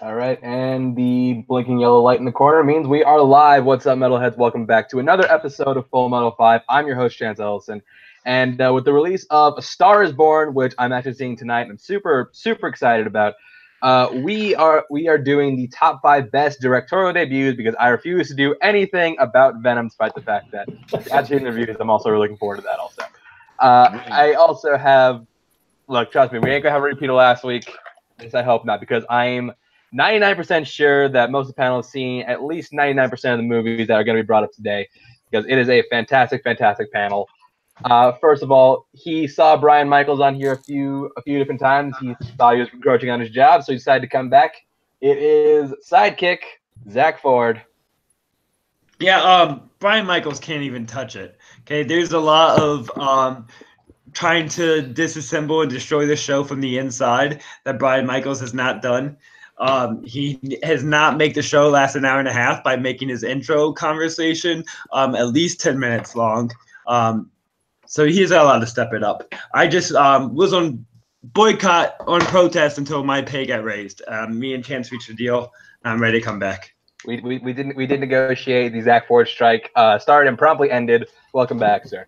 All right, and the blinking yellow light in the corner means we are live. What's up, Metalheads? Welcome back to another episode of Full Metal 5. I'm your host, Chance Ellison. And with the release of A Star is Born, which I'm actually seeing tonight and I'm super excited about, we are doing the top 5 best directorial debuts because I refuse to do anything about Venom, despite the fact that after the reviews, I'm also really looking forward to that also. I also have, look, trust me, we ain't going to have a repeat of last week. At least I hope not, because I'm 99% sure that most of the panel have seen at least 99% of the movies that are going to be brought up today, because it is a fantastic panel. First of all, he saw Brian Michaels on here a few different times. He thought he was encroaching on his job, so he decided to come back. It is sidekick Zach Ford. Yeah, Brian Michaels can't even touch it. Okay, there's a lot of trying to disassemble and destroy the show from the inside that Brian Michaels has not done. He has not made the show last an hour and a half by making his intro conversation at least 10 minutes long. So he's allowed to step it up. I just was on boycott, on protest until my pay got raised. Me and Chance reached a deal, and I'm ready to come back. We did negotiate. The Zach Ford strike started and promptly ended. Welcome back, sir.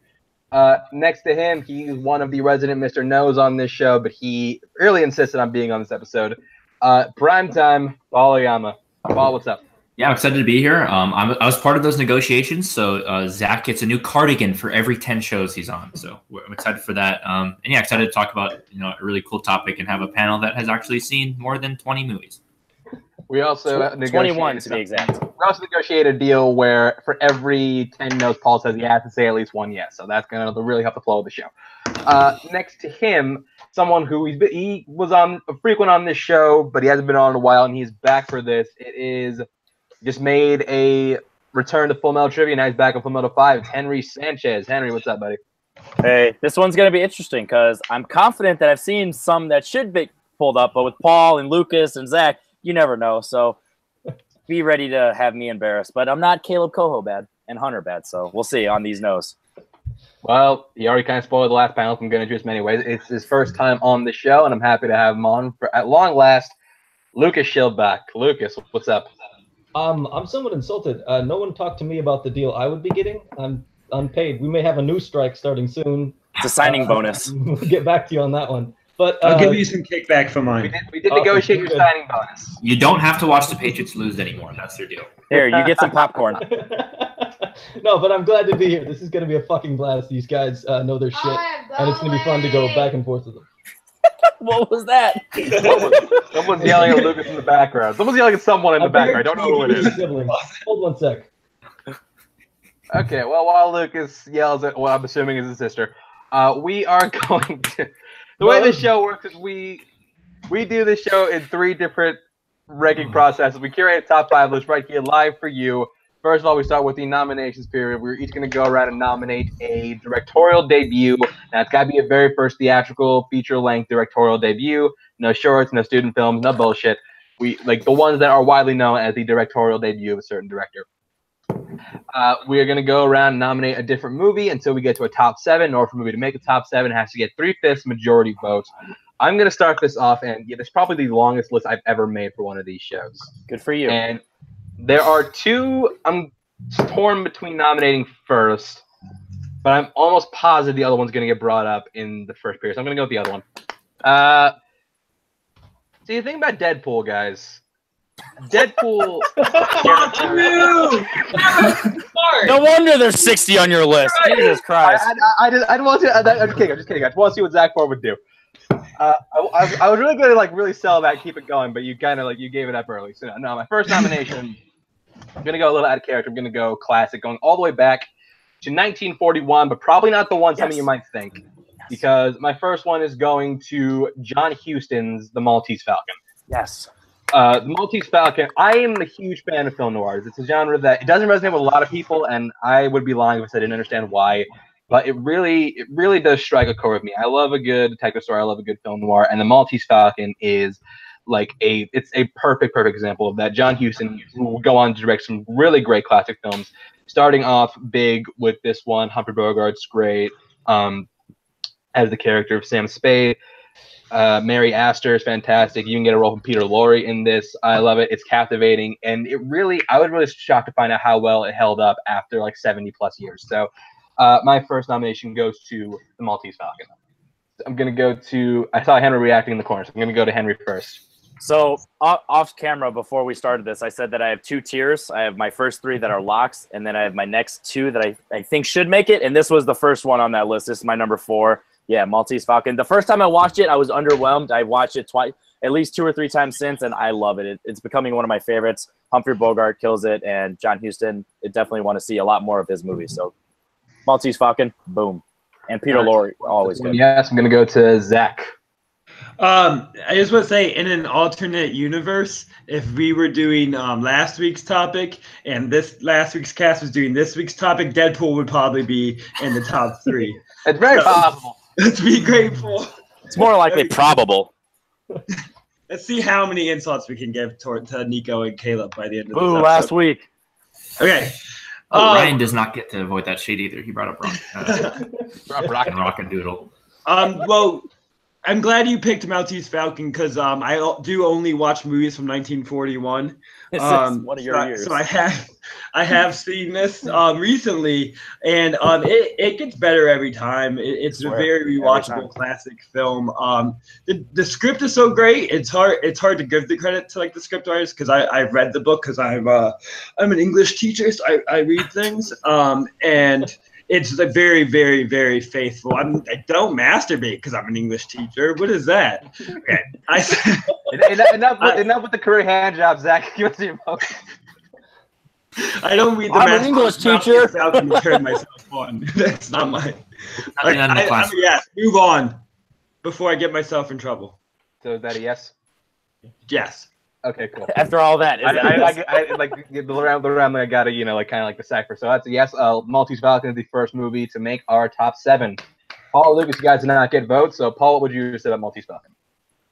Next to him, he's one of the resident Mr. No's on this show, but he really insisted on being on this episode. Primetime, Paul Oyama. Paul, what's up? Yeah, I'm excited to be here. I was part of those negotiations, so Zach gets a new cardigan for every 10 shows he's on. So I'm excited for that. And yeah, excited to talk about a really cool topic and have a panel that has actually seen more than 20 movies. We also 21 to be exact. We also negotiated a deal where for every 10 no's Paul says, he has to say at least one yes. So that's going to really help the flow of the show. Next to him, someone who he was on frequent on this show, but he hasn't been on in a while, and he's back for this. It is just made a return to Full Metal Trivia. Now he's back on Full Metal 5. It's Henry Sanchez. Henry, what's up, buddy? Hey, this one's going to be interesting because I'm confident that I've seen some that should be pulled up, but with Paul and Lucas and Zach, you never know. So be ready to have me embarrassed. But I'm not Caleb Coho bad and Hunter bad, so we'll see on these no's. Well, he already kind of spoiled the last panel, so I'm going to introduce him anyways. It's his first time on the show, and I'm happy to have him on at long last. Lucas Schildbach. Lucas, what's up? I'm somewhat insulted. No one talked to me about the deal I would be getting. I'm unpaid. We may have a new strike starting soon. It's a signing bonus. We'll get back to you on that one. But I'll give you some kickback for mine. We did negotiate your signing bonus. You don't have to watch the Patriots lose anymore. That's your deal. Here, you get some popcorn. No, but I'm glad to be here. This is going to be a fucking blast. These guys know their shit, and it's going to be fun to go back and forth with them. What was that? Someone's yelling at Lucas in the background. Someone's yelling at someone in the background. I don't know who it is. Hold one sec. Okay, well, while Lucas yells at what I'm assuming is his sister, we are going to... The way this show works is we do this show in 3 different ranking processes. We curate a top 5 list right here live for you. First of all, we start with the nominations period. We're each going to go around and nominate a directorial debut. Now, it's got to be a very first theatrical, feature-length directorial debut. No shorts, no student films, no bullshit. We like the ones that are widely known as the directorial debut of a certain director. We are going to go around and nominate a different movie until we get to a top 7. In order for a movie to make a top 7, it has to get 3/5 majority votes. I'm going to start this off, and it's probably the longest list I've ever made for one of these shows. Good for you. And there are 2 I'm torn between nominating first, but I'm almost positive the other one's going to get brought up in the first period. So I'm going to go with the other one. See, the thing about Deadpool, guys. Deadpool. No wonder there's 60 on your list. Jesus Christ. I just want to. I'm just kidding. I just want to see what Zach Ford would do. I was really going to really sell that, keep it going, but you kind of you gave it up early. So no, my first nomination. I'm going to go a little out of character. I'm going to go classic, going all the way back to 1941, but probably not the one some of you might think, because my first one is going to John Huston's The Maltese Falcon. Yes. The Maltese Falcon, I am a huge fan of film noirs. It's a genre that it doesn't resonate with a lot of people, and I would be lying if I didn't understand why. But it really does strike a chord with me. I love a good detective story. I love a good film noir, and The Maltese Falcon is it's a perfect example of that. John Huston, who will go on to direct some really great classic films, starting off big with this one. Humphrey Bogart's great as the character of Sam Spade. Mary Astor is fantastic. You can get a role from Peter Lorre in this. I love it. It's captivating, and I was really shocked to find out how well it held up after like 70+ years. So, my first nomination goes to The Maltese Falcon. I'm gonna go to. I saw Henry reacting in the corner, so I'm gonna go to Henry first. So off camera, before we started this, I said that I have 2 tiers. I have my first 3 that are locks, and then I have my next 2 that I think should make it. And this was the first one on that list. This is my number 4. Yeah, Maltese Falcon. The first time I watched it, I was underwhelmed. I watched it twice, at least 2 or 3 times since, and I love it. It's becoming one of my favorites. Humphrey Bogart kills it, and John Huston. I definitely want to see a lot more of his movies. So Maltese Falcon, boom. And Peter Lorre, always good. Yes, I'm gonna go to Zach. I just want to say, in an alternate universe, if we were doing last week's topic and this last week's cast was doing this week's topic, Deadpool would probably be in the top 3. It's very possible. Let's be grateful. It's more likely probable. Let's see how many insults we can give to Nico and Caleb by the end of this Ooh, episode. last week. Okay. Ryan does not get to avoid that shade either. He brought up Rock and Doodle. Well, I'm glad you picked Maltese Falcon because I do only watch movies from 1941. This is one of your years. So I have seen this recently, and it gets better every time. It's a very rewatchable classic film. The script is so great. It's hard to give the credit to like the script writers because I've read the book because I'm an English teacher, so I read things. And it's a very, very, very faithful. I don't masturbate because I'm an English teacher. What is that? Okay. Enough with the career hand job, Zach. Give us your vote. I don't read the I'm an English teacher. To turn myself on. That's not my. Yes, move on before I get myself in trouble. So is that a yes? Yes. Okay, cool. After all that, I like the round. I gotta kind of like decipher. So that's a yes. Maltese Falcon is the first movie to make our top 7. Paul, Lucas, you guys did not get votes. So Paul, what would you say about Maltese Falcon?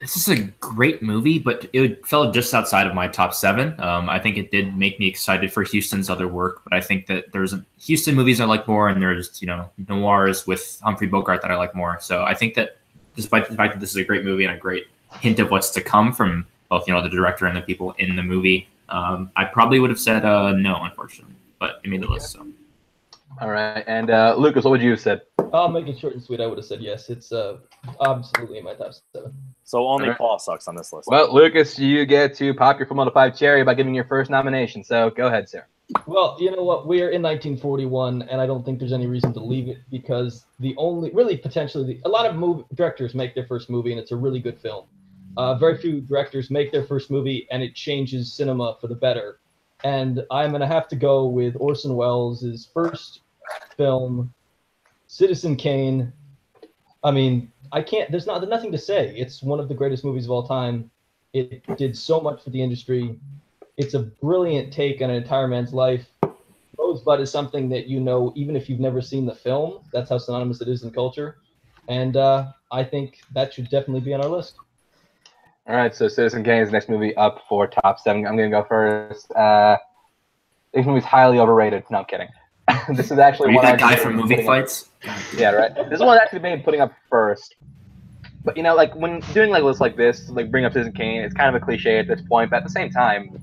This is a great movie, but it fell just outside of my top 7. I think it did make me excited for Huston's other work, but I think that there's Huston movies I like more, and there's noirs with Humphrey Bogart that I like more. So I think that despite the fact that this is a great movie and a great hint of what's to come from both the director and the people in the movie, I probably would have said no, unfortunately, but it made the list. So. All right, and Lucas, what would you have said? I'll make it short and sweet. I would have said yes. It's absolutely in my top 7. So only Paul sucks on this list. Well, Lucas, you get to pop your Full 5 cherry by giving your first nomination. So go ahead, sir. Well, you know what? We are in 1941, and I don't think there's any reason to leave it because a lot of directors make their first movie, and it's a really good film. Very few directors make their first movie, and it changes cinema for the better. And I'm going to have to go with Orson Welles' first film, Citizen Kane. I mean, there's nothing to say. It's one of the greatest movies of all time. It did so much for the industry. It's a brilliant take on an entire man's life. Rosebud is something that even if you've never seen the film, that's how synonymous it is in culture. And I think that should definitely be on our list. All right, so Citizen Kane is the next movie up for top 7. I'm going to go first. This movie's highly overrated. No, I'm kidding. This is actually one that guy from Movie Fights. Yeah, right. This is one actually made putting up first. But when doing lists like this, bring up Citizen Kane, it's kind of a cliche at this point. But at the same time,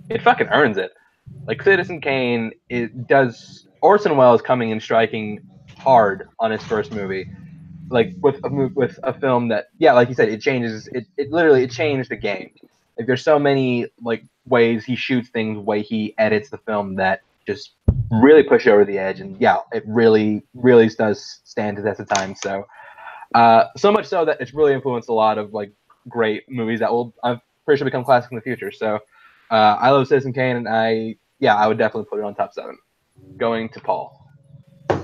it fucking earns it. Citizen Kane, it does. Orson Welles coming and striking hard on his first movie, with a film that, like you said, it changes. It literally changed the game. There's so many ways he shoots things, way he edits the film that just really push it over the edge, and it really, really does stand the test of time. So, so much so that it's really influenced a lot of great movies that I'm pretty sure become classic in the future. So, I love Citizen Kane, and I would definitely put it on top 7. Going to Paul.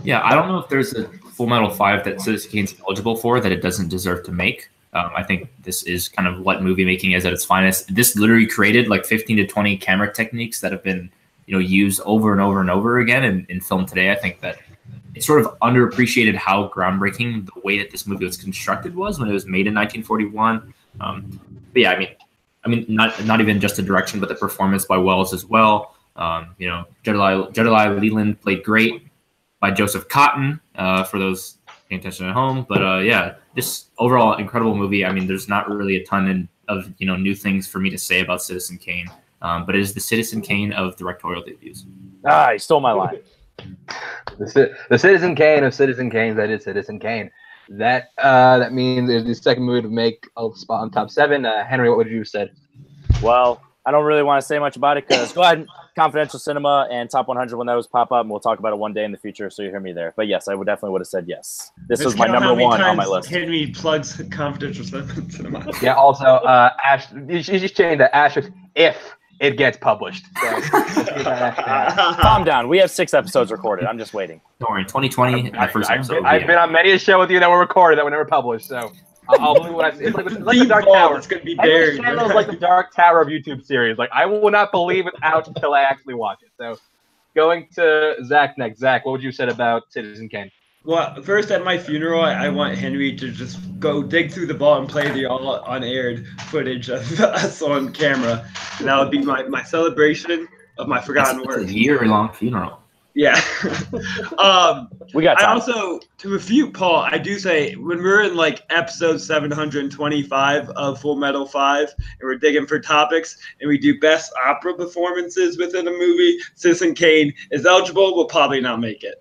Yeah, I don't know if there's a Full Metal 5 that Citizen Kane's eligible for that it doesn't deserve to make. I think this is kind of what movie making is at its finest. This literally created 15 to 20 camera techniques that have been used over and over and over again in film today. I think that it's sort of underappreciated how groundbreaking the way that this movie was constructed was when it was made in 1941. But yeah, I mean, not even just the direction, but the performance by Wells as well. Jedediah Leland played great by Joseph Cotton. For those paying attention at home. But yeah, this overall incredible movie. I mean, there's not really a ton of new things for me to say about Citizen Kane, but it is the Citizen Kane of directorial debuts. Ah, he stole my line. The Citizen Kane of Citizen Kanes. That is Citizen Kane. That means there's the second movie to make a spot on top 7. Henry, what would you have said? Well, I don't really want to say much about it because go ahead, Confidential Cinema and Top 100 when those pop up, and we'll talk about it one day in the future, so you hear me there. But yes, I would have said yes. This is my number 1 on my list. Henry plugs Confidential Cinema. Yeah. Also, Ash, you just change that asterisk if it gets published. So, calm down. We have 6 episodes recorded. I'm just waiting. Don't worry. 2020, my first episode. I've been on many a show with you that were recorded that were never published. So. I'll believe what I see. It's like the Dark Tower. It's going to be buried. Channel is like the Dark Tower of YouTube series. Like, I will not believe it out until I actually watch it. So, going to Zach next. Zach, what would you have said about Citizen Kane? Well, first at my funeral, I want Henry to just go dig through the vault and play the all unaired footage of us on camera. And that would be my celebration of my forgotten work. It's a year-long funeral. Yeah. We got time. I also, to refute Paul, I do say when we're in like episode 725 of Full Metal 5 and we're digging for topics and we do best opera performances within a movie, Citizen Kane is eligible. We'll probably not make it.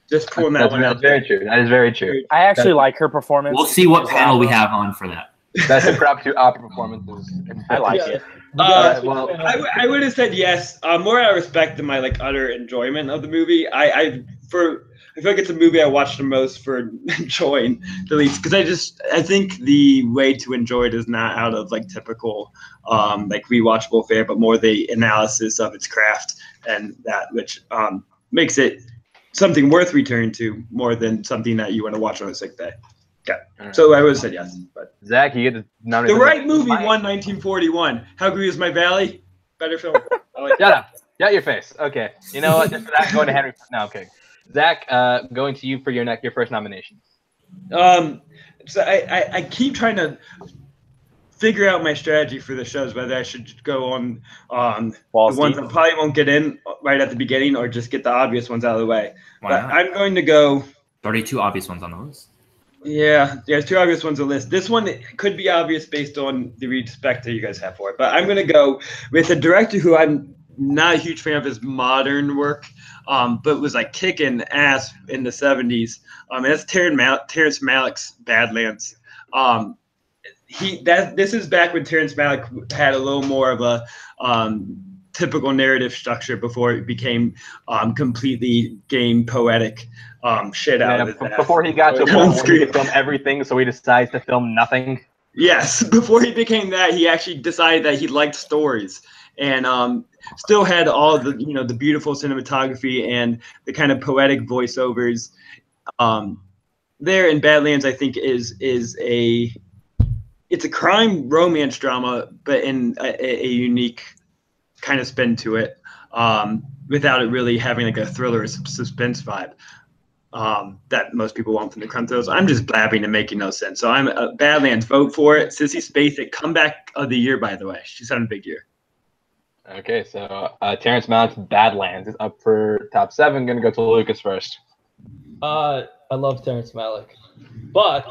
Just pulling that one out. That's very true. That is very true. I actually like her performance. We'll see what panel we have on for that. That's a crop to opera perperformances. I like it. Well, I would have said yes. More out of respect than my like utter enjoyment of the movie. I feel like it's a movie I watch the most for enjoying the least because I think the way to enjoy it is not out of like typical like rewatchable fare, but more the analysis of its craft and that which makes it something worth returning to more than something that you want to watch on a sick day. Yeah. Right. So I would have said yes. But Zach, you get the right movie won 1941. How Green Is My Valley? Better film. Shut up. Your face. Okay. You know what? Just for that, going to Henry. No, okay. Zach, going to you for your first nomination. So I keep trying to figure out my strategy for the shows, whether I should go on the ones that probably won't get in right at the beginning or just get the obvious ones out of the way. Why but not? I'm going to go. 32 obvious ones on the list. Yeah, there's 2 obvious ones on the list. This one could be obvious based on the respect that you guys have for it. But I'm going to go with a director who I'm not a huge fan of his modern work, but was like kicking ass in the 70s. And that's Terrence Malick's Badlands. This is back when Terrence Malick had a little more of a typical narrative structure before it became completely game poetic shit out of his ass. Before he got to a point where he could film everything, so he decides to film nothing. Yes, before he became that, he actually decided that he liked stories and still had all the the beautiful cinematography and the kind of poetic voiceovers. There in Badlands, I think it's a crime romance drama, but in a unique kind of spin to it, without it really having like a thriller or suspense vibe that most people want from the crime thrillers. I'm just blabbing and making no sense. So I'm Badlands. Vote for it. Sissy Spacek, comeback of the year, by the way. She's having a big year. Okay, so Terrence Malick's Badlands is up for top 7. Going to go to Lucas first. I love Terrence Malick, but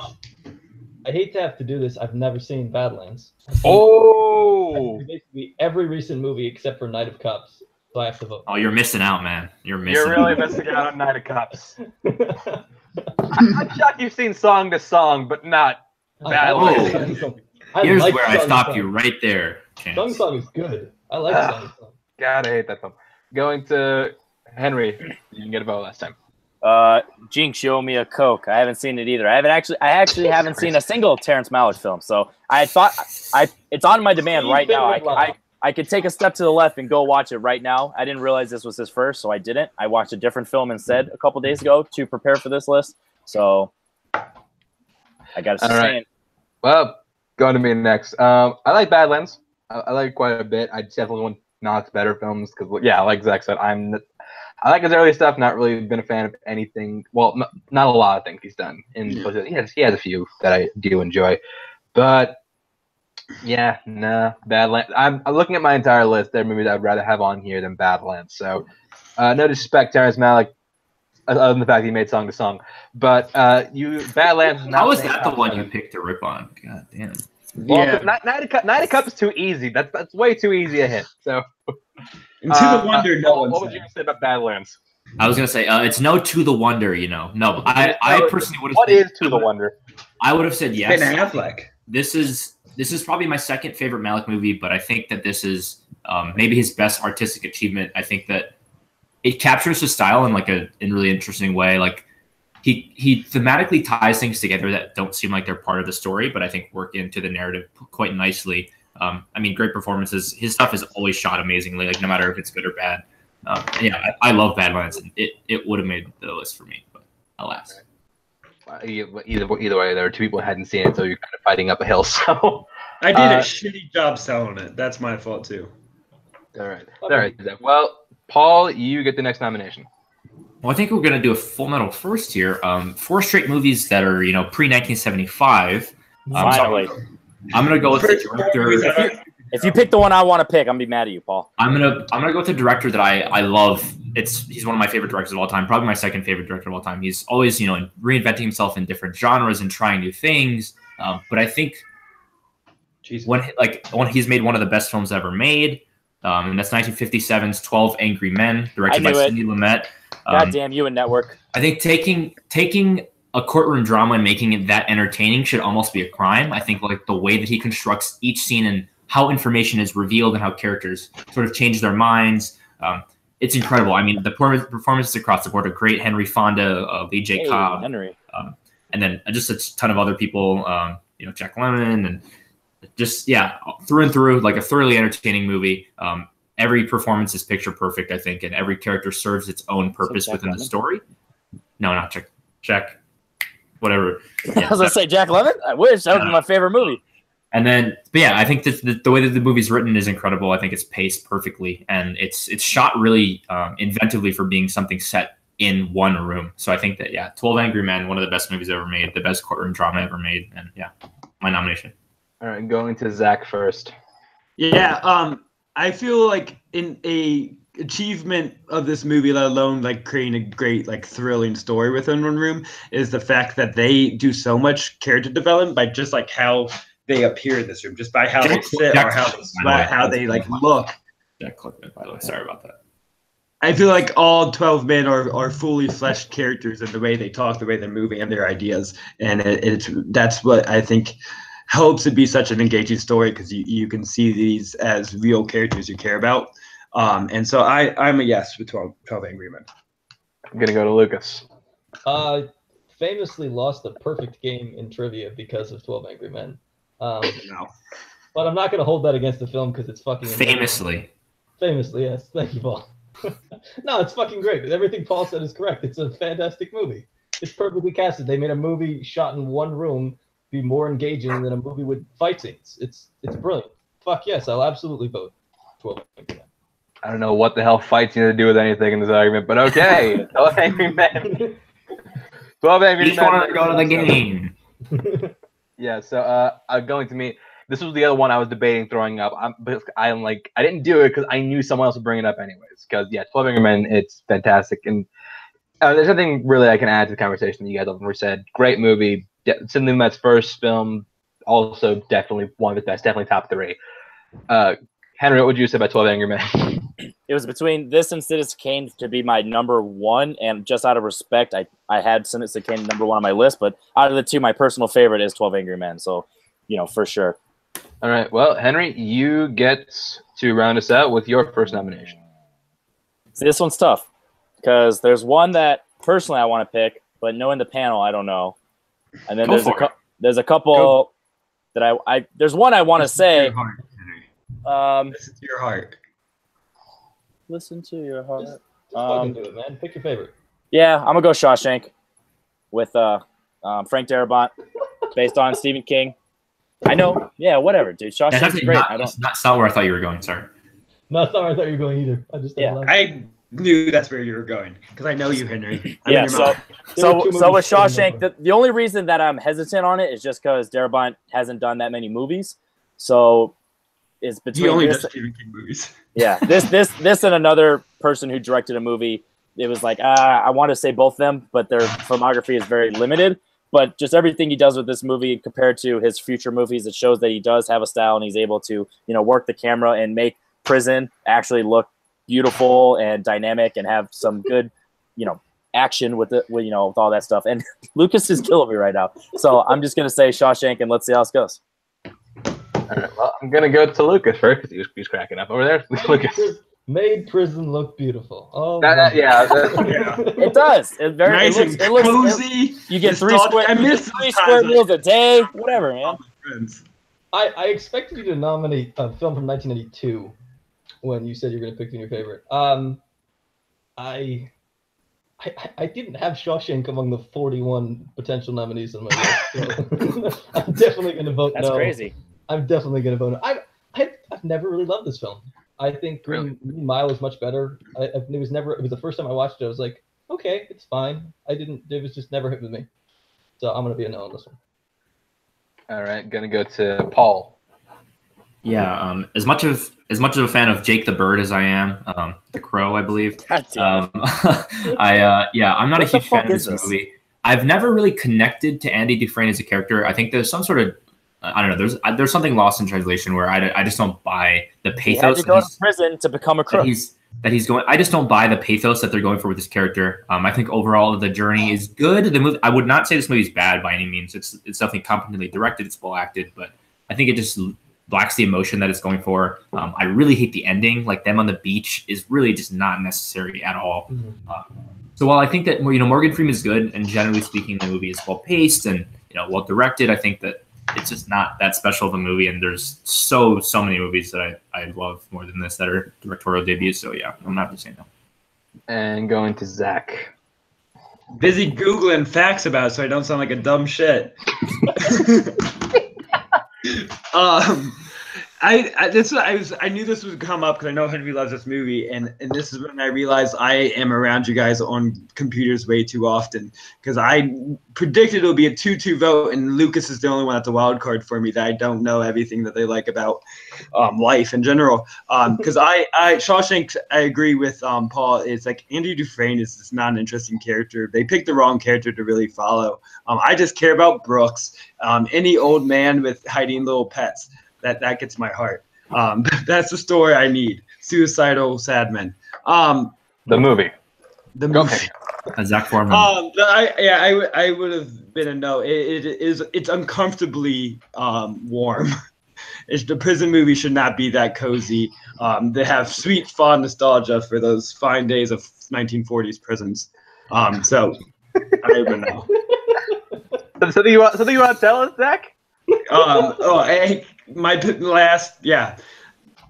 I hate to have to do this. I've never seen Badlands. Basically every recent movie except for Night of Cups. So I have to vote. Oh, you're missing out, man. You're really missing out on Night of Cups. I'm shocked you've seen Song to Song, but not Badlands. Here's where I stop you right there, Chance. Song to Song is good. I like Song to Song. God, I hate that film. Going to Henry. You didn't get a vote last time. Jinx, you owe me a Coke. I haven't seen it either. I actually haven't seen a single Terrence Malick film. So I thought it's on my demand right now. I could take a step to the left and go watch it right now. I didn't realize this was his first, so I didn't. I watched a different film instead a couple days ago to prepare for this list. So I got to say. Right. Well, going to me next. I like Badlands. I like it quite a bit. I definitely want Malick's better films because, like Zach said, I like his early stuff. Not really been a fan of anything. Well, not a lot of things he's done. He has a few that I do enjoy, but yeah, nah, Badlands. I'm looking at my entire list. There are movies I'd rather have on here than Badlands. So, no disrespect, Terrence Malick. other than the fact that he made Song to Song. But Badlands is not. How is that the one you picked to rip on? God damn. Well, Yeah. Night of Cups is too easy. That's way too easy a hit. So, And To the Wonder, no one what would said. you say about Badlands? I was gonna say it's no To the Wonder. No, I personally would have. What is To the Wonder? I would have said yes. Ben Affleck. This is probably my second favorite Malick movie, but I think that this is maybe his best artistic achievement. I think that it captures his style in like in a really interesting way. Like he thematically ties things together that don't seem like they're part of the story, but I think work into the narrative quite nicely. I mean, great performances. His stuff is always shot amazingly, like no matter if it's good or bad. I love Badlands. And it would have made the list for me, but alas. Either way, there were two people who hadn't seen it, so you're kind of fighting up a hill. So I did a shitty job selling it. That's my fault too. all right. Well, Paul, you get the next nomination. Well, I think we're gonna do a Full Metal first here. 4 straight movies that are pre 1975. Finally. I'm gonna go with the director. If you pick the one I want to pick, I'm gonna be mad at you, Paul. I'm gonna go with the director that I love. He's one of my favorite directors of all time, probably my second favorite director of all time. He's always reinventing himself in different genres and trying new things. But I think when he's made one of the best films ever made, and that's 1957's 12 Angry Men, directed by Sidney Lumet. God damn you and Network. I think taking a courtroom drama and making it that entertaining should almost be a crime. I think like the way that he constructs each scene and how information is revealed and how characters sort of change their minds. It's incredible. I mean, the performances across the board are great. Henry Fonda, Lee J. Cobb, Henry. and then just a ton of other people, Jack Lemmon, and just, through and through, like a thoroughly entertaining movie. Every performance is picture perfect, I think, and every character serves its own purpose within the story. No, not Jack. Whatever. I was going to say Jack Lemmon? I wish. That was my favorite movie. And then, but yeah, I think that the way that the movie's written is incredible. I think it's paced perfectly, and it's shot really inventively for being something set in one room. So I think that 12 Angry Men, one of the best movies ever made, the best courtroom drama ever made, and my nomination. All right, going to Zach first. Yeah, I feel like in a achievement of this movie, let alone like creating a great like thrilling story within one room, is the fact that they do so much character development by just like how they appear in this room, just by how they sit or how they like look. Jack Clipman, by the way. Sorry about that. I feel like all 12 men are fully fleshed characters in the way they talk, the way they're moving, and their ideas, and that's what I think helps it be such an engaging story, because you can see these as real characters you care about. And so I'm a yes with 12 Angry Men. I'm gonna go to Lucas. Famously lost a perfect game in trivia because of 12 Angry Men. No. But I'm not going to hold that against the film because it's fucking Famously, yes. Thank you, Paul. No, it's fucking great. Everything Paul said is correct. It's a fantastic movie. It's perfectly casted. They made a movie shot in one room be more engaging than a movie with fight scenes. It's brilliant. Fuck yes, I'll absolutely vote 12 Angry Men. I don't know what the hell fights need to do with anything in this argument, but okay. 12 Angry Men. 12 Angry Men. Each want to go to the game. Yeah, so going to me, this was the other one I was debating throwing up. I didn't do it because I knew someone else would bring it up anyways. Because 12 Angry Men, it's fantastic, and there's nothing really I can add to the conversation that you guys already said. Great movie, Sidney Lumet's first film, also definitely one of the best, definitely top 3. Henry, what would you say about 12 Angry Men? It was between this and Citizen Kane to be my number 1, and just out of respect, I had Citizen Kane number 1 on my list, but out of the two, my personal favorite is 12 Angry Men, so, for sure. All right, well, Henry, you get to round us out with your first nomination. See, this one's tough, because there's one that personally I want to pick, but knowing the panel, I don't know. And then there's a couple that there's one I want to say. Listen to your heart. Listen to your heart. Just fucking do it, man. Pick your favorite. Yeah, I'm gonna go Shawshank with Frank Darabont, based on Stephen King. I know. Yeah, whatever, dude. Shawshank's great. That's not where I thought you were going. Sorry. No, that's not where I thought you were going either. I knew that's where you were going because I know you, Henry. So with Shawshank, the only reason that I'm hesitant on it is just because Darabont hasn't done that many movies. So it's between he only does Stephen King movies. Yeah, this and another person who directed a movie it was like, I want to say both of them, but their filmography is very limited. But just everything he does with this movie compared to his future movies, it shows that he does have a style and he's able to, work the camera and make Prison actually look beautiful and dynamic and have some good, action with it, with all that stuff. And Lucas is killing me right now. So I'm just going to say Shawshank and let's see how this goes. All right, well, I'm going to go to Lucas first because he's cracking up over there. Lucas. Made Prison look beautiful. Oh, Yeah. It does. It Nice looks and cozy. You get three square meals a day, whatever, man. I expected you to nominate a film from 1982 when you said you were going to pick your favorite. I didn't have Shawshank among the 41 potential nominees on my list. So I'm definitely going to vote no. That's crazy. I'm definitely going to vote no. I've never really loved this film. I think Green Mile is much better. It was the first time I watched it. I was like, okay, it's fine. It was just never hit with me. So I'm going to be a no on this one. All right, going to go to Paul. Yeah, as much of a fan of Jake the Bird as I am, the Crow, I believe. I'm not a huge fan of this movie. I've never really connected to Andy Dufresne as a character. I think there's some sort of I don't know. There's something lost in translation where I just don't buy the pathos. He had to go to prison to become a crook. That he's going. I just don't buy the pathos that they're going for with this character. I think overall the journey is good. The movie, I would not say this movie is bad by any means. It's definitely competently directed. It's well acted, but I think it just lacks the emotion that it's going for. I really hate the ending. Like them on the beach is really just not necessary at all. So while I think that Morgan Freeman is good and generally speaking the movie is well paced and well directed, I think that it's just not that special of a movie, and there's so many movies that I love more than this that are directorial debuts. So yeah, I'm not just saying no. And going to Zach. Busy Googling facts about it so I don't sound like a dumb shit. I knew this would come up because I know Henry loves this movie, and this is when I realized I am around you guys on computers way too often because I predicted it would be a 2-2 vote, and Lucas is the only one that's a wild card for me that I don't know everything that they like about life in general. Because Shawshank, I agree with Paul. It's like Andy Dufresne is just not an interesting character. They picked the wrong character to really follow. I just care about Brooks, any old man with hiding little pets. That gets my heart. That's the story I need. Suicidal sad men. The movie. The movie. Okay. Zach Foreman. I would have been a no. It's uncomfortably warm. The prison movie should not be that cozy. They have sweet, fond nostalgia for those fine days of 1940s prisons. So I would know. Something you want to tell us, Zach? I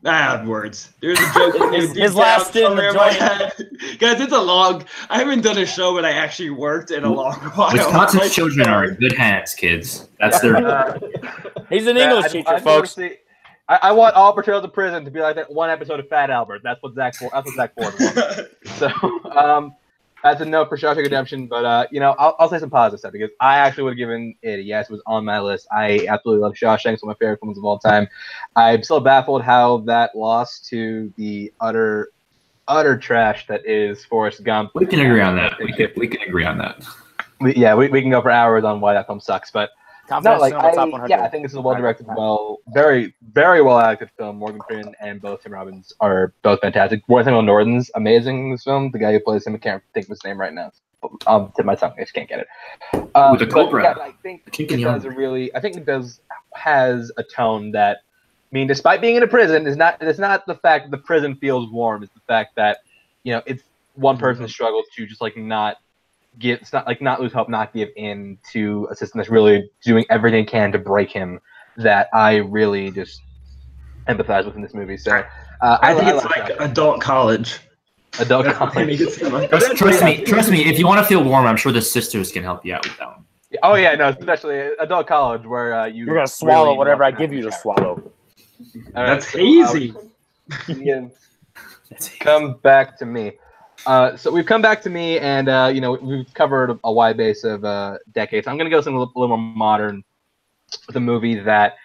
have words. There's a joke. his last in the joint. Guys, it's a long. I haven't done a show when I actually worked in a long while. Wisconsin's children are in good hands, kids. That's their. He's an English teacher, folks. I want all portrayals of prison to be like that one episode of Fat Albert. That's what Zach Ford wants. So, that's a no for Shawshank Redemption, but I'll say some positive stuff because I actually would have given it a yes. It was on my list. I absolutely love Shawshank. It's one of my favorite films of all time. I'm still baffled how that lost to the utter trash that is Forrest Gump. We can agree on that. We can agree on that. We can go for hours on why that film sucks, but I think this is a well-directed, very, very well-acted film. Morgan Freeman and both Tim Robbins are both fantastic. Samuel Norton's amazing in this film. The guy who plays him, I can't think of his name right now. Tip my tongue. I just can't get it. With the Cobra. Yeah, I think it has a tone that, despite being in a prison, it's not the fact that the prison feels warm. It's the fact that, it's one person's struggle to just not lose hope, not give in to a system that's really doing everything it can to break him, that I really just empathize with in this movie. So I think it's like adult college. Adult college. Trust me. If you want to feel warm, I'm sure the sisters can help you out with that one. Oh yeah, no, especially adult college where you're gonna swallow really whatever I give you to swallow. Right, that's easy. Come back to me. So we've come back to me, and we've covered a wide base of decades. I'm going to go something a little more modern with a movie that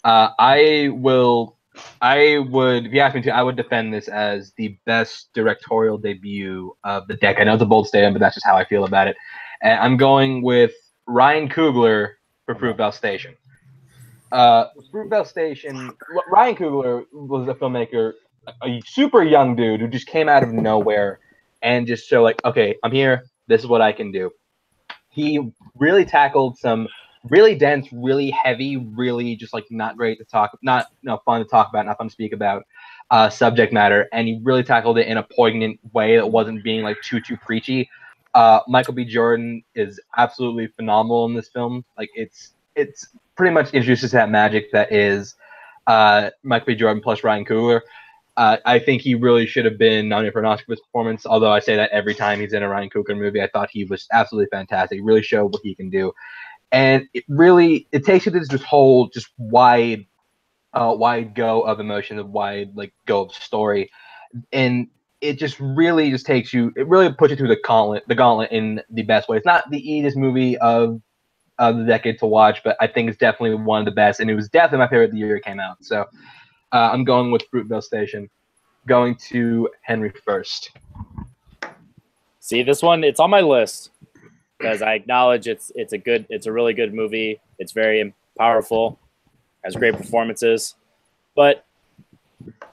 I will I would, if you asked me to, I would defend this as the best directorial debut of the decade. I know it's a bold statement, but that's just how I feel about it. And I'm going with Ryan Coogler for Fruitvale Station. Fruitvale Station, Ryan Coogler was a filmmaker, a super young dude who just came out of nowhere and just showed like, okay, I'm here. This is what I can do. He really tackled some really dense, really heavy, really just like not great to talk, not fun to talk about, not fun to speak about subject matter, and he really tackled it in a poignant way that wasn't being like too preachy. Michael B. Jordan is absolutely phenomenal in this film. Like it's pretty much introduces that magic that is Michael B. Jordan plus Ryan Coogler. I think he really should have been nominated for an Oscar for his performance, although I say that every time he's in a Ryan Coogler movie. I thought he was absolutely fantastic. He really showed what he can do. And it takes you to this whole just wide go of emotion, a wide like go of story. And it just really takes you, it really puts you through the gauntlet in the best way. It's not the easiest movie of the decade to watch, but I think it's definitely one of the best. And it was definitely my favorite the year it came out. So I'm going with Fruitvale Station. Going to Henry first. See, this one, it's on my list because I acknowledge it's a really good movie. It's very powerful, has great performances, but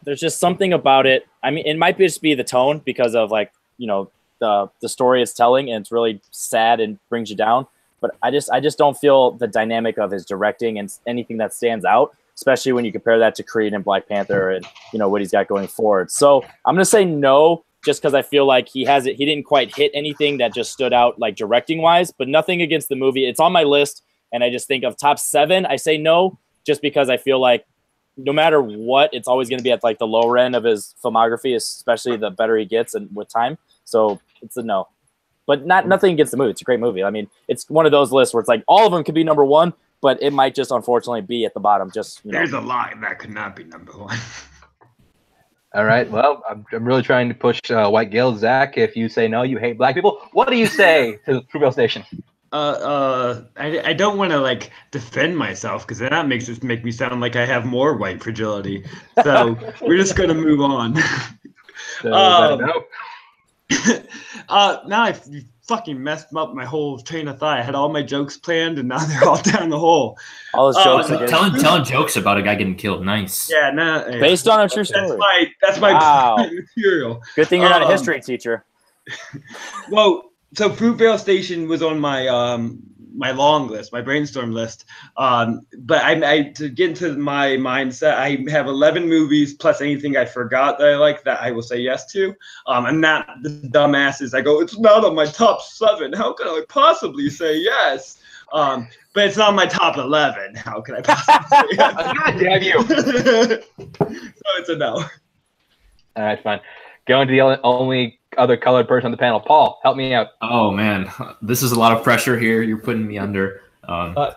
there's just something about it. I mean, it might just be the tone because of like, the story it's telling, and it's really sad and brings you down. But I just don't feel the dynamic of his directing and anything that stands out, especially when you compare that to Creed and Black Panther and what he's got going forward. So I'm gonna say no, just because I feel like he didn't quite hit anything that just stood out like directing wise, but nothing against the movie. It's on my list, and I just think of top 7, I say no, just because I feel like no matter what, it's always going to be at like the lower end of his filmography, especially the better he gets and with time. So it's a no, but nothing against the movie. It's a great movie. I mean, it's one of those lists where it's like all of them could be number 1, but it might just unfortunately be at the bottom. There's a lot that could not be number 1. All right. Well, I'm really trying to push White Gale. Zach, if you say no, you hate black people. What do you say to the Fruitvale Station? I don't want to like defend myself because then that make me sound like I have more white fragility. So we're just gonna move on. No. Now I fucking messed up my whole train of thought. I had all my jokes planned, and now they're all down the hole. All his jokes again. Telling jokes about a guy getting killed. Nice. Yeah, no. Based on a true story. That's my material. Good thing you're not a history teacher. Well, so Fruitvale Station was on my my long list, my brainstorm list. But I to get into my mindset, I have 11 movies plus anything I forgot that I like that I will say yes to. And not the dumbasses. I go, it's not on my top 7. How can I possibly say yes? But it's not my top 11. How can I possibly say yes? God damn you! So it's a no. All right, fine. Going to the only other colored person on the panel. Paul, help me out. Oh man, this is a lot of pressure here. You're putting me under. I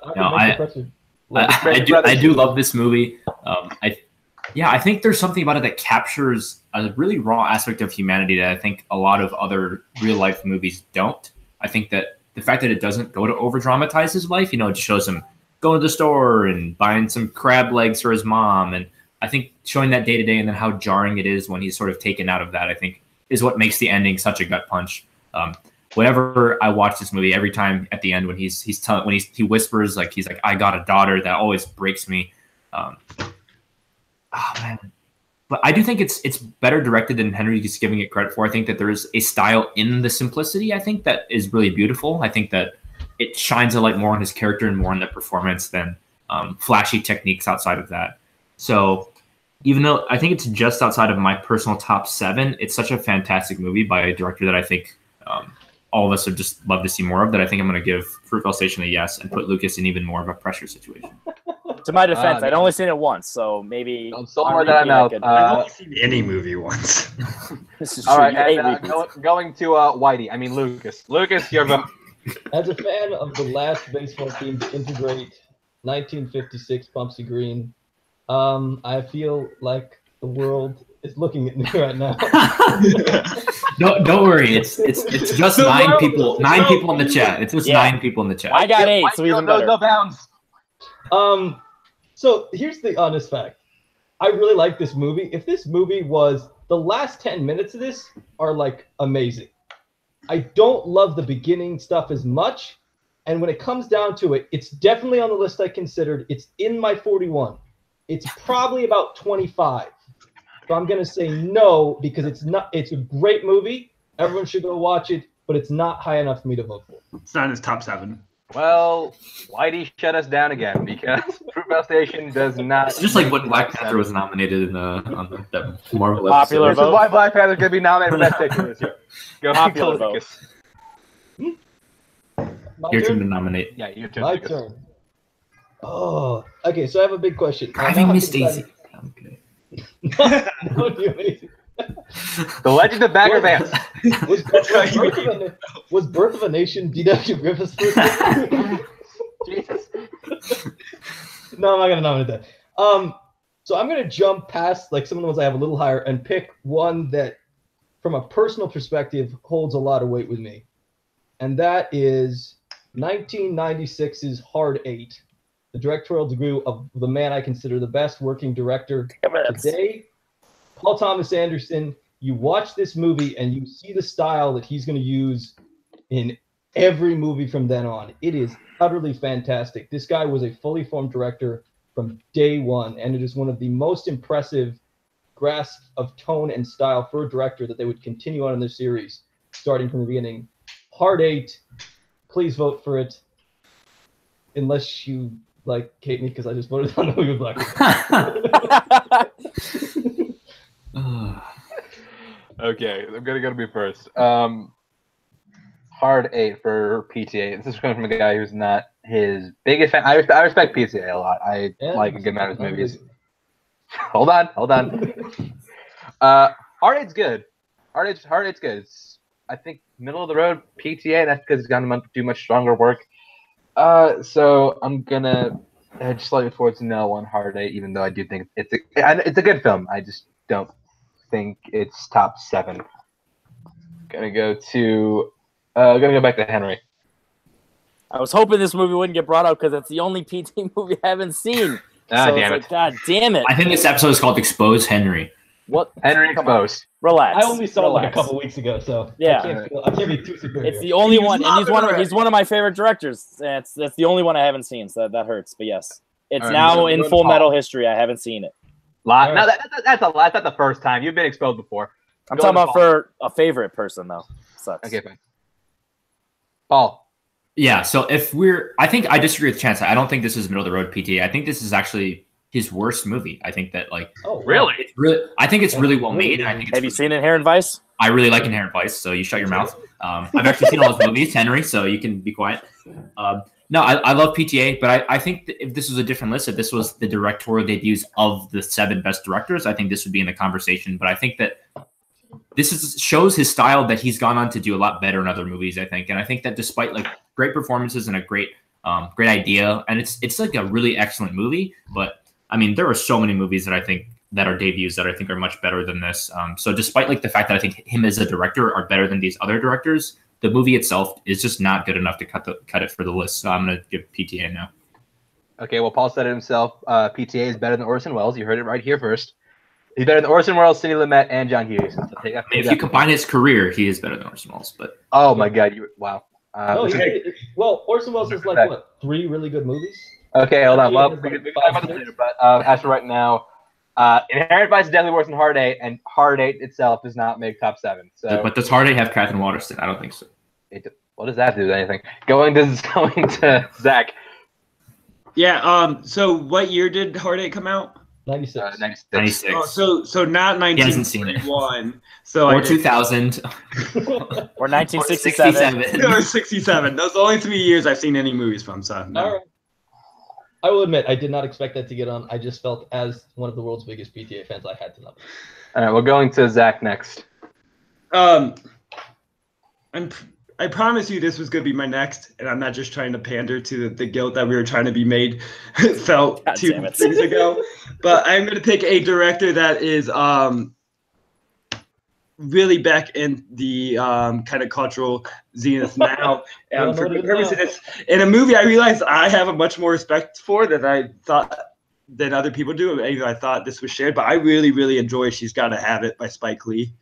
do love this movie. I think there's something about it that captures a really raw aspect of humanity that I think a lot of other real life movies don't. I think that the fact that it doesn't go to over dramatize his life, it shows him going to the store and buying some crab legs for his mom, and I think showing that day to day and then how jarring it is when he's sort of taken out of that, I think, is what makes the ending such a gut punch. Whenever I watch this movie, every time at the end when he whispers he's like, I got a daughter, that always breaks me. Oh man. But I do think it's better directed than Henry is giving it credit for. I think that there is a style in the simplicity, I think, that is really beautiful. I think that it shines a light more on his character and more on the performance than flashy techniques outside of that. So even though I think it's just outside of my personal top 7, it's such a fantastic movie by a director that I think all of us would just love to see more of, that I think I'm going to give Fruitvale Station a yes and put Lucas in even more of a pressure situation. To my defense, I'd only seen it once, so maybe... Somewhere that I'm out. I've only seen any movie once. This is all true. right, and, going to Lucas. Lucas, you're vote. As a fan of the last baseball team to integrate 1956 Bumpsy Green, I feel like the world is looking at me right now. Don't worry. It's just 9 people. 9 people in the chat. It's just 9 people in the chat. I got 8, so even better. No bounds. So here's the honest fact. I really like this movie. If this movie was the last 10 minutes of this are like amazing. I don't love the beginning stuff as much. And when it comes down to it, it's definitely on the list I considered. It's in my 41. It's probably about 25. So I'm going to say no because it's a great movie. Everyone should go watch it, but it's not high enough for me to vote for. It's not in his top 7. Well, Whitey shut us down again because Fruitvale Station does not. It's just like when Black Panther was nominated in on the Marvel Popular episode. This is why Black Panther's going to be nominated for Best Picture this year. Go Popular go, vote. Lucas. Your turn to nominate. Yeah, your turn. My Lucas. turn. Oh, okay. So I have a big question. Driving Miss Daisy. Okay. Don't do anything. The Legend of Bagger Vance. Was Birth of a Nation D.W. Griffith's first movie? Jesus. No, I'm not gonna nominate that. So I'm gonna jump past like some of the ones I have a little higher and pick one that, from a personal perspective, holds a lot of weight with me, and that is 1996's Hard Eight, the directorial debut of the man I consider the best working director today, Paul Thomas Anderson. You watch this movie and you see the style that he's going to use in every movie from then on. It is utterly fantastic. This guy was a fully formed director from day one, and it is one of the most impressive grasp of tone and style for a director that they would continue on in this series, starting from the beginning. Hard Eight, please vote for it, unless you like hate me because I just voted on the movie with Black. Okay, I'm gonna go to me first. Hard Eight for PTA. This is coming from a guy who's not his biggest fan. I respect PTA a lot. I like a good amount of his movies. Hold on. Hard Eight's good. Hard Eight's good. It's, I think, middle of the road PTA. That's because he's gonna do much stronger work. So I'm gonna edge slightly towards no on Hard Eight, even though I do think it's a good film. I just don't think it's top 7. Gonna go back to Henry. I was hoping this movie wouldn't get brought up because it's the only PT movie I haven't seen. Damn it. Like, God damn it. I think this episode is called Expose Henry. What? Henry Exposed. Relax. I only saw it like a Relax. couple weeks ago, so Yeah. I can't be too superior. It's the only one, and he's one of my favorite directors. That's the only one I haven't seen, so that hurts. But yes, it's All right, now so in we're Full Paul. Metal history. I haven't seen it. No, that's not the first time. You've been exposed before. I'm Go talking to about Paul. for a favorite person though. Sucks. Okay, fine. Paul. Yeah, so I think I disagree with Chance. I don't think this is middle of the road PTA. I think this is actually his worst movie. I think that Really? I think it's really well made. I think it's Have you seen Inherent Vice? I really like Inherent Vice, so you shut your mouth. I've actually seen all his movies, Henry, so you can be quiet. No, I love PTA, but I think that if this was a different list, if this was the directorial debuts of the 7 best directors, I think this would be in the conversation. But I think that this shows his style that he's gone on to do a lot better in other movies, I think. And I think that despite like great performances and a great idea, and it's like a really excellent movie, but I mean, there are so many movies that I think that are debuts that I think are much better than this. So despite like the fact that I think him as a director are better than these other directors, the movie itself is just not good enough to cut it for the list. So I'm going to give PTA now. Okay, well, Paul said it himself. PTA is better than Orson Welles. You heard it right here first. He's better than Orson Welles, Sidney Lumet, and John Hughes. So If you combine his career, he is better than Orson Welles. But oh my God, wow. Well, Orson Welles has like what, 3 really good movies? Okay, hold on. Yeah, Well, it's we like can talk about this later, but as for right now, Inherent Vice is definitely worse than Hard Eight, and Hard Eight itself does not make top 7. So, but does Hard Eight have Catherine Waterston? I don't think so. What does that have to do with anything? Going to Zach. Yeah. So what year did Hard Eight come out? 96. 96. Oh, so not He hasn't seen it. 1991. So Or 2000. Or 1967. Or 67. Those are the only 3 years I've seen any movies from. So no. All right. I will admit, I did not expect that to get on. I just felt, as one of the world's biggest PTA fans, I had to know. All right, we're going to Zach next. I promise you this was going to be my next, and I'm not just trying to pander to the guilt that we were trying to be made felt God 2 damn it. things ago. But I'm going to pick a director that is really back in the kind of cultural zenith now. For good purposes. In a movie I realized I have a much more respect for than I thought than other people do. Even I thought this was shared, but I really, really enjoy She's Gotta Have It by Spike Lee.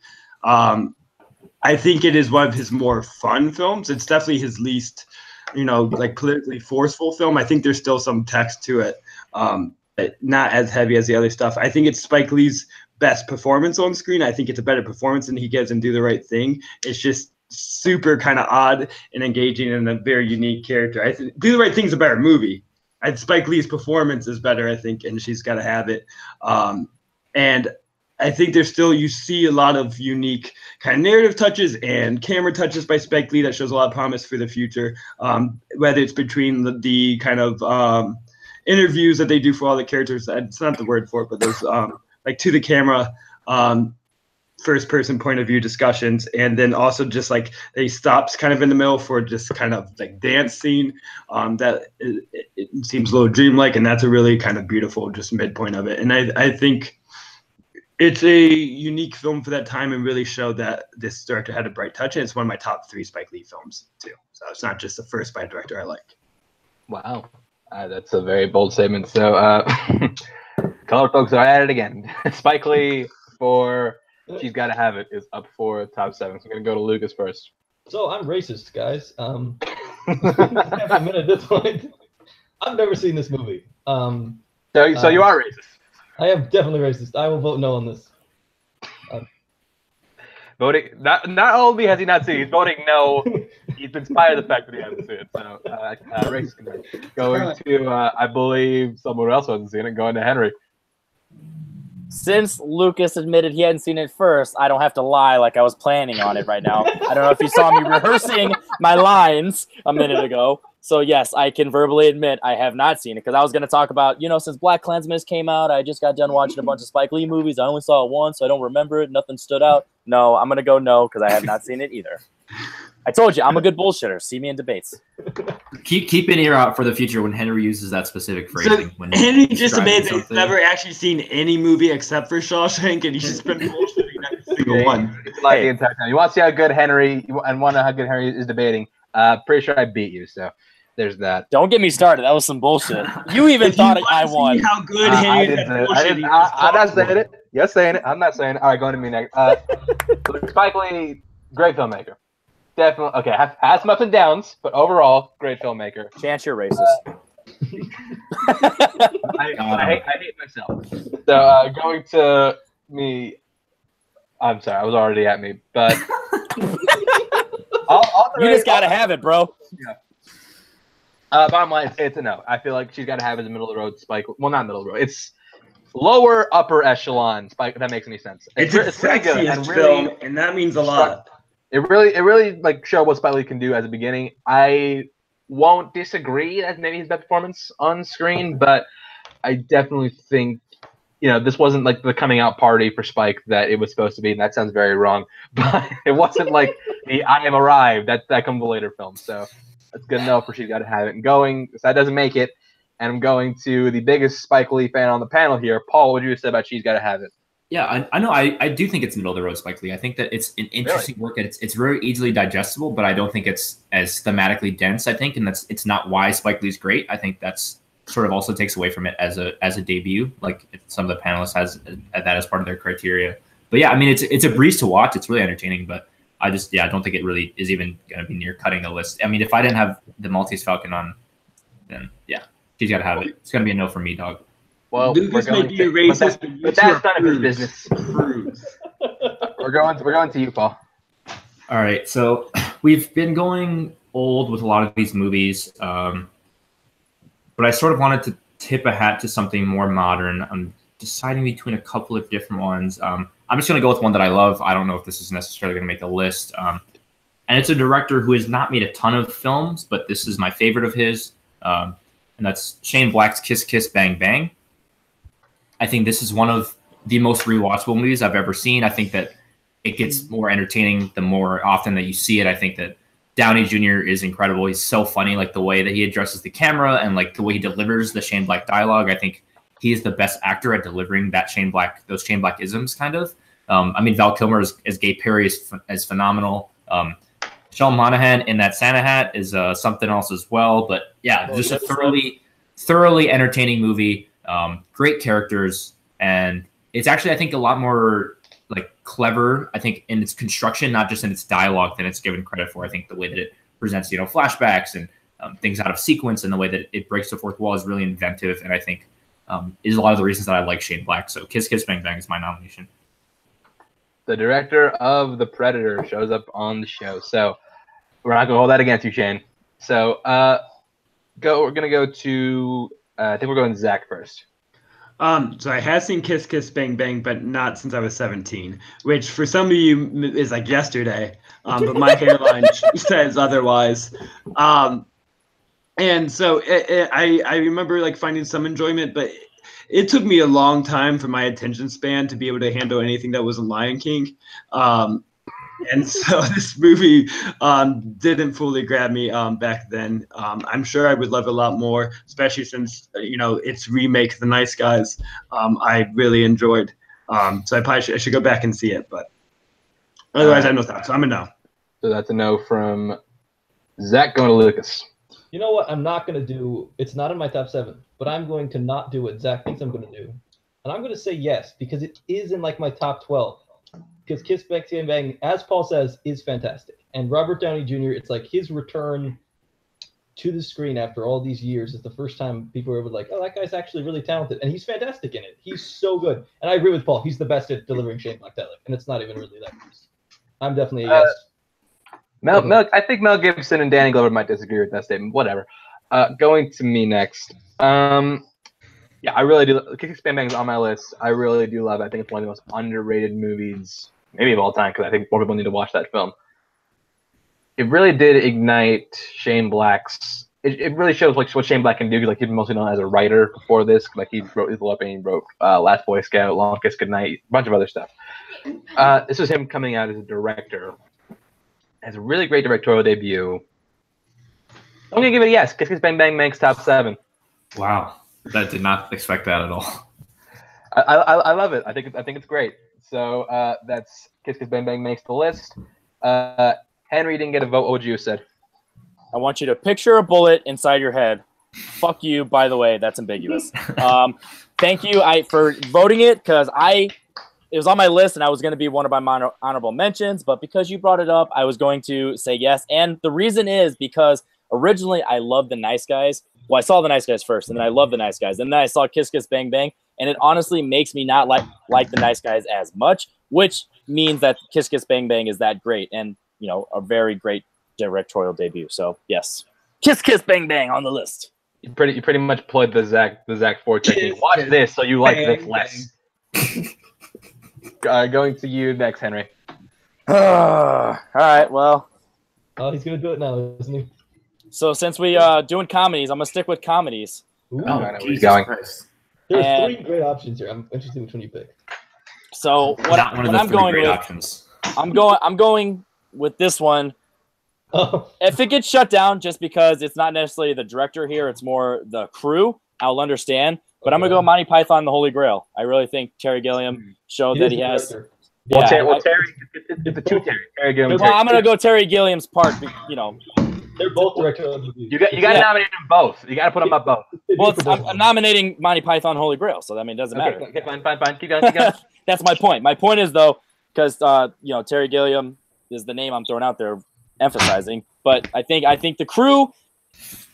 I think it is one of his more fun films. It's definitely his least, like politically forceful film. I think there's still some text to it, but not as heavy as the other stuff. I think it's Spike Lee's best performance on screen. I think it's a better performance than he gives in Do the Right Thing. It's just super kind of odd and engaging and a very unique character. I think Do the Right Thing is a better movie. Spike Lee's performance is better, I think, and She's Gotta Have It. And I think there's still, you see a lot of unique kind of narrative touches and camera touches by Spike Lee that shows a lot of promise for the future, whether it's between the kind of interviews that they do for all the characters. It's not the word for it, but there's like to the camera, first person point of view discussions, and then also just like he stops kind of in the middle for just kind of like dance scene that it seems a little dreamlike, and that's a really kind of beautiful just midpoint of it. And I think it's a unique film for that time and really showed that this director had a bright touch, and it's one of my top 3 Spike Lee films too. So it's not just the first by a director I like. Wow, that's a very bold statement. So color folks are at it again. Spike Lee for She's Gotta Have It is up for top 7. So I'm gonna go to Lucas first. So I'm racist, guys. Half a minute at this point. I've never seen this movie. So you are racist. I am definitely racist. I will vote no on this. Voting not only has he not seen it, he's voting no. He's been spite of the fact that he hasn't seen it. So racist convention. Going to I believe someone else hasn't seen it. Going to Henry. Since Lucas admitted he hadn't seen it first, I don't have to lie like I was planning on it right now. I don't know if you saw me rehearsing my lines a minute ago. So yes, I can verbally admit I have not seen it because I was going to talk about, since Black Klansman came out, I just got done watching a bunch of Spike Lee movies. I only saw it once, so I don't remember it. Nothing stood out. No, I'm going to go no because I have not seen it either. I told you, I'm a good bullshitter. See me in debates. Keep an ear out for the future when Henry uses that specific phrase. So Henry just admitted that he's never actually seen any movie except for Shawshank, and he's just been bullshitting every single one. It's like the entire time. You want to see how good Henry and want to know how good Henry is debating? Pretty sure I beat you, so there's that. Don't get me started. That was some bullshit. You even thought I won. How good Henry is. I'm not saying it. You're saying it. I'm not saying it. All right, going to me next. Spike Lee, great filmmaker. Definitely. Okay, has some ups and downs, but overall, great filmmaker. Chance, you're racist. I hate myself. So going to me. I'm sorry, I was already at me, but you just gotta have it, bro. Yeah. Bottom line, it's a no. I feel like She's Gotta Have It as a middle of the road Spike. Well, not middle of the road. It's lower upper echelon Spike. If that makes any sense. It's pretty good and really, film, and that means a lot. It really like show what Spike Lee can do as a beginning. I won't disagree as maybe his best performance on screen, but I definitely think this wasn't like the coming out party for Spike that it was supposed to be, and that sounds very wrong. But it wasn't like the I Am Arrived. That comes a later film, so that's good enough for She's Gotta Have It. And going, so that doesn't make it, and I'm going to the biggest Spike Lee fan on the panel here. Paul, what would you say about She's Gotta Have It? Yeah, I know. I do think it's middle of the road Spike Lee. I think that it's an interesting work, and it's very easily digestible, but I don't think it's as thematically dense, I think, and it's not why Spike Lee's great. I think that's sort of also takes away from it as a debut. Like some of the panelists has that as part of their criteria. But yeah, I mean, it's a breeze to watch. It's really entertaining, but I don't think it really is even going to be near cutting the list. I mean, if I didn't have the Maltese Falcon on, then yeah, She's Gotta Have It. It's going to be a no for me, dog. Well, Lucas may be a racist, but that's none of his business. We're going to you, Paul. All right, so we've been going old with a lot of these movies, but I sort of wanted to tip a hat to something more modern. I'm deciding between a couple of different ones. I'm just going to go with one that I love. I don't know if this is necessarily going to make the list. And it's a director who has not made a ton of films, but this is my favorite of his, and that's Shane Black's Kiss Kiss Bang Bang. I think this is one of the most rewatchable movies I've ever seen. I think that it gets more entertaining the more often that you see it. I think that Downey Jr. is incredible. He's so funny, like the way that he addresses the camera and like the way he delivers the Shane Black dialogue. I think he is the best actor at delivering those Shane Black isms, kind of. I mean, Val Kilmer as Gay Perry is phenomenal. Sean Monahan in that Santa hat is something else as well. But yeah, just a thoroughly entertaining movie. great characters, and it's actually, I think, a lot more like clever, I think, in its construction, not just in its dialogue, than it's given credit for. I think the way that it presents, flashbacks and things out of sequence, and the way that it breaks the fourth wall is really inventive, and I think is a lot of the reasons that I like Shane Black. So Kiss Kiss Bang Bang is my nomination. The director of The Predator shows up on the show, so we're not gonna hold that against you, Shane. So we're gonna go to I think we're going Zach first. So I had seen Kiss Kiss Bang Bang, but not since I was 17, which for some of you is like yesterday. But my hairline says otherwise. And so I remember like finding some enjoyment, but it took me a long time for my attention span to be able to handle anything that wasn't Lion King. And so this movie didn't fully grab me back then. I'm sure I would love it a lot more, especially since, its remake, The Nice Guys, I really enjoyed. So I should go back and see it, but otherwise I have no thoughts. So I'm a no. So that's a no from Zach. Going to Lucas. You know what? I'm not going to do. It's not in my top 7, but I'm going to not do what Zach thinks I'm going to do, and I'm going to say yes because it is in like my top 12. Because Kiss Bang Bang, as Paul says, is fantastic, and Robert Downey Jr. It's like his return to the screen after all these years is the first time people were like, "Oh, that guy's actually really talented," and he's fantastic in it. He's so good, and I agree with Paul. He's the best at delivering Shane Black dialogue, and it's not even really that good. I'm definitely a yes. I think Mel Gibson and Danny Glover might disagree with that statement. Whatever. Going to me next. Yeah, I really do. Kick Bang Bang is on my list. I really do love it. I think it's one of the most underrated movies, maybe of all time, because I think more people need to watch that film. It really did ignite Shane Black's. It really shows like what Shane Black can do. Because he's mostly known as a writer before this. Like he wrote Little Up and he wrote Last Boy Scout, Long Kiss Goodnight, a bunch of other stuff. This was him coming out as a director. Has a really great directorial debut. I'm gonna give it a yes. Kiss Kiss Bang Bang makes top 7. Wow, I did not expect that at all. I love it. I think it's great. So that's Kiss Kiss Bang Bang makes the list. Henry didn't get a vote. What would you have said? I want you to picture a bullet inside your head. Fuck you. By the way, that's ambiguous. Thank you for voting it because it was on my list and I was going to be one of my honorable mentions, but because you brought it up, I was going to say yes. And the reason is because originally I loved The Nice Guys. Well, I saw The Nice Guys first, and then I loved The Nice Guys. And then I saw Kiss Kiss Bang Bang, and it honestly makes me not like The Nice Guys as much, which means that Kiss Kiss Bang Bang is that great and, a very great directorial debut. So, yes. Kiss Kiss Bang Bang on the list. You pretty much played the Zach Ford technique. Watch this so you like this less. Going to you next, Henry. All right, well. Oh, he's going to do it now, isn't he? So since we doing comedies, I'm going to stick with comedies. Ooh, I know where he's going. There's 3 great options here. I'm interested which one you pick. So what I'm going with, options. I'm going with this one. Oh. If it gets shut down just because it's not necessarily the director here, it's more the crew, I'll understand. But I'm going to go Monty Python and the Holy Grail. I really think Terry Gilliam showed that he has. Terry, it's a 2 Terry. Terry Gilliam. Well, I'm going to go Terry Gilliam's part, They're both directorial. You got to nominate them both. You got to put them up both. Well, I'm nominating Monty Python Holy Grail, so it doesn't matter. Okay, fine. Keep going. That's my point. My point is though, because Terry Gilliam is the name I'm throwing out there, emphasizing. But I think the crew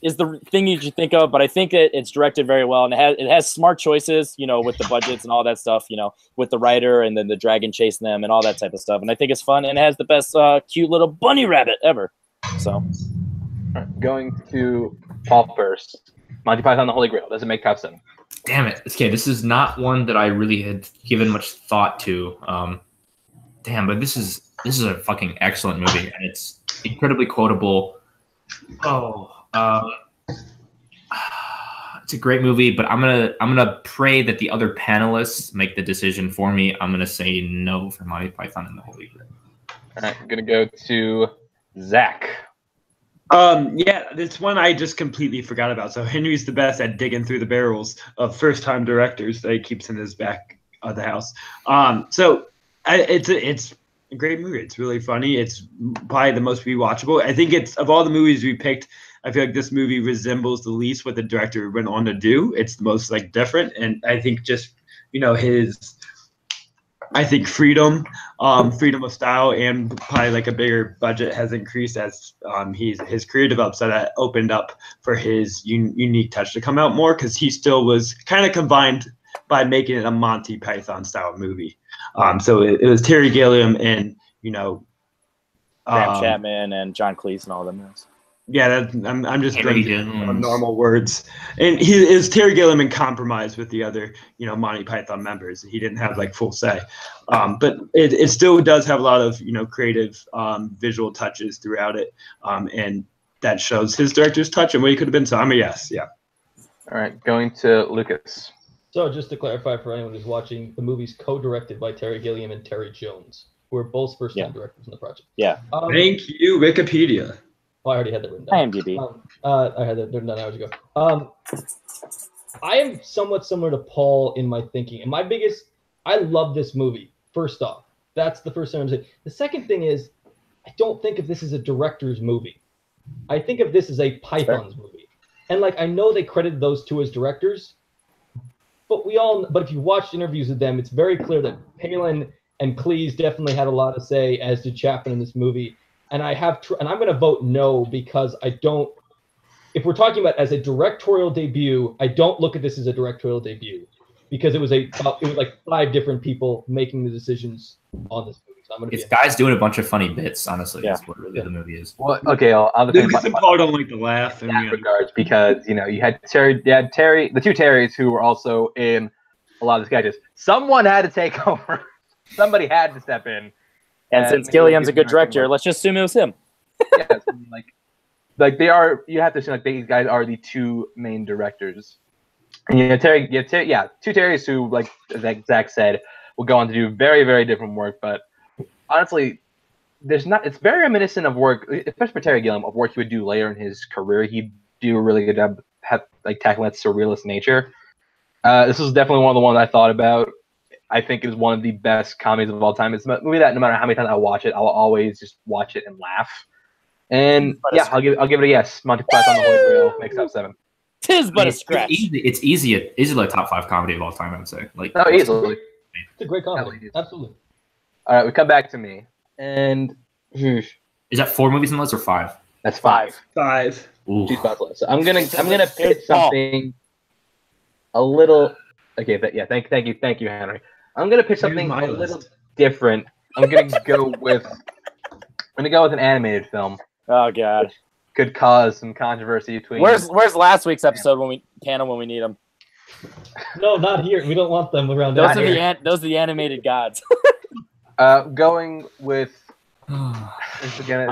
is the thing you should think of. But I think it's directed very well, and it has smart choices, with the budgets and all that stuff, with the writer and then the dragon chasing them and all that type of stuff. And I think it's fun, and it has the best cute little bunny rabbit ever. So. Going to Paul first. Monty Python the Holy Grail. Does it make top 7? Damn it. Okay, this is not one that I really had given much thought to. But this is a fucking excellent movie, and it's incredibly quotable. It's a great movie, but I'm gonna pray that the other panelists make the decision for me. I'm gonna say no for Monty Python and the Holy Grail. All right, I'm gonna go to Zach. Yeah, it's one I just completely forgot about. So Henry's the best at digging through the barrels of first-time directors that he keeps in his back of the house. So it's a great movie. It's really funny. It's probably the most rewatchable. I think it's of all the movies we picked, I feel like this movie resembles the least what the director went on to do. It's the most like different, and I think just his, I think freedom of style, and probably like a bigger budget has increased as his career develops. So that opened up for his unique touch to come out more, because he still was kind of combined by making it a Monty Python style movie. So it was Terry Gilliam and Graham Chapman and John Cleese and all of them guys. Yeah, I'm just Terry on normal words. And he is Terry Gilliam in compromise with the other, Monty Python members. He didn't have like full say. But it still does have a lot of, creative visual touches throughout it. And that shows his director's touch and what he could have been. So I'm a yes, yeah. All right, going to Lucas. So just to clarify for anyone who's watching, the movie's co-directed by Terry Gilliam and Terry Jones, who are both first-time directors in the project. Yeah. Thank you, Wikipedia. Well, I already had that written down. IMDb. I had that written down hours ago. I am somewhat similar to Paul in my thinking. And I love this movie, first off. That's the first thing I'm saying. The second thing is, I don't think of this as a director's movie. I think of this as a Python's movie. And I know they credited those two as directors, but if you watched interviews with them, it's very clear that Palin and Cleese definitely had a lot to say, as did Chapman in this movie. And I'm going to vote no, because I don't. If we're talking about as a directorial debut, I don't look at this as a directorial debut, because it was like 5 different people making the decisions on this movie. So it's guys doing a bunch of funny bits. Honestly, that's what really the movie is. Well, okay, I'll Lucas and Paul don't like to laugh in that regards, because you had Terry, the two Terrys who were also in a lot of the sketches. Someone had to take over. Somebody had to step in. And since Gilliam's a good director, let's just assume it was him. Yes, like they are. You have to assume these guys are the 2 main directors. And two Terrys who, like Zach said, will go on to do very, very different work. But honestly, it's very reminiscent of work, especially for Terry Gilliam, of work he would do later in his career. He'd do a really good job tackling that surrealist nature. This was definitely one of the ones I thought about. I think it is one of the best comedies of all time. It's a movie that no matter how many times I watch it, I'll always just watch it and laugh. And I'll give it a yes. Monty Python on the Holy Grail makes up 7. Tis but a scratch. It's easily top 5 comedy of all time, I would say. Easily. It's a great comedy. Absolutely. All right, we come back to me. And is that 4 movies in the list or 5? That's 5. 5. Ooh. So I'm gonna pick something a little. Okay, but thank you, Henry. I'm gonna pick something a little different. I'm gonna go with an animated film. Oh God. Could cause some controversy between. Where's last week's episode when we need them? No, not here. We don't want them around. Those are the animated gods. Going with. How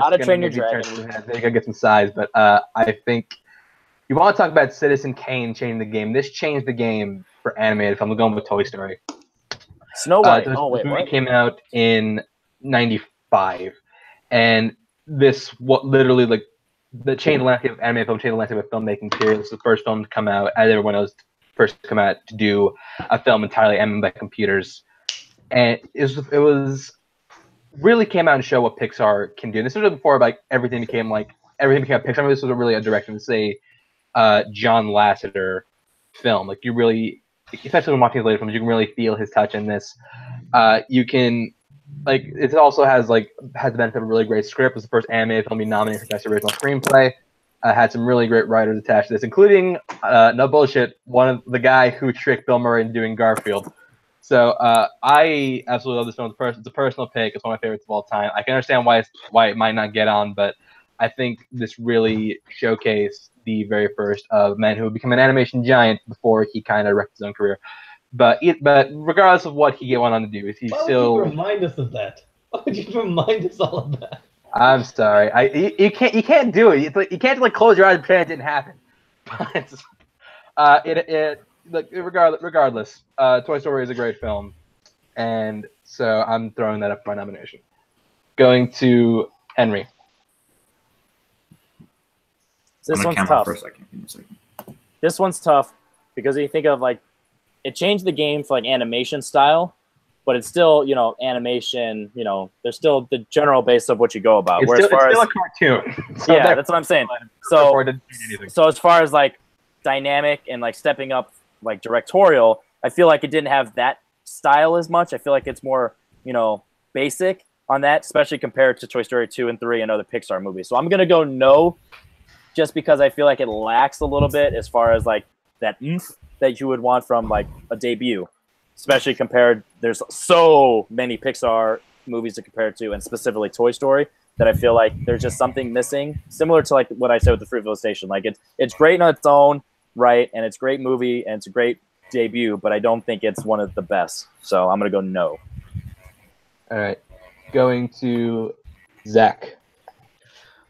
to Train Your Dragon. I think I get some size, but I think you want to talk about Citizen Kane changing the game. This changed the game for animated film. I'm going with Toy Story. Snow White. What came out in '95, and this literally the change the landscape of animated film, change the landscape of filmmaking. Period. This is the first film to come out, as everyone knows, first to come out to do a film entirely animated by computers, and it was really came out and show what Pixar can do. And this was before everything became a Pixar. This was really a direction to say John Lasseter film. You really, especially when watching his later films, you can really feel his touch in this. You can it also has the benefit of a really great script. It was the first animated film to be nominated for Best Original Screenplay. Had some really great writers attached to this, including no bullshit, one of the guy who tricked Bill Murray into doing Garfield. So I absolutely love this film. It's a personal pick. It's one of my favorites of all time. I can understand why it might not get on, but I think this really showcased the very first of men who would become an animation giant before he kind of wrecked his own career. But regardless of what he went on to do, he still. Why would you remind us of that? Why would you remind us all of that? I'm sorry. You can't do it. It's you can't close your eyes and pretend it didn't happen. But regardless, Toy Story is a great film, and so I'm throwing that up for my nomination. Going to Henry. This one's tough. This one's tough because you think of it changed the game for animation style, but it's still, you know, animation. You know, there's still the general base of what you go about. It's Whereas still a cartoon. So yeah, that's what I'm saying. So as far as like dynamic and like stepping up like directorial, I feel like it didn't have that style as much. I feel like it's more, you know, basic on that, especially compared to Toy Story 2 and 3 and other Pixar movies. So I'm gonna go no, just because I feel like it lacks a little bit as far as like that oomph that you would want from like a debut, especially compared. There's so many Pixar movies to compare it to, and specifically Toy Story, that I feel like there's just something missing. Similar to like what I said with the Fruitvale Station, like it's great on its own right, and it's a great movie and it's a great debut, but I don't think it's one of the best. So I'm gonna go no. All right, going to Zach.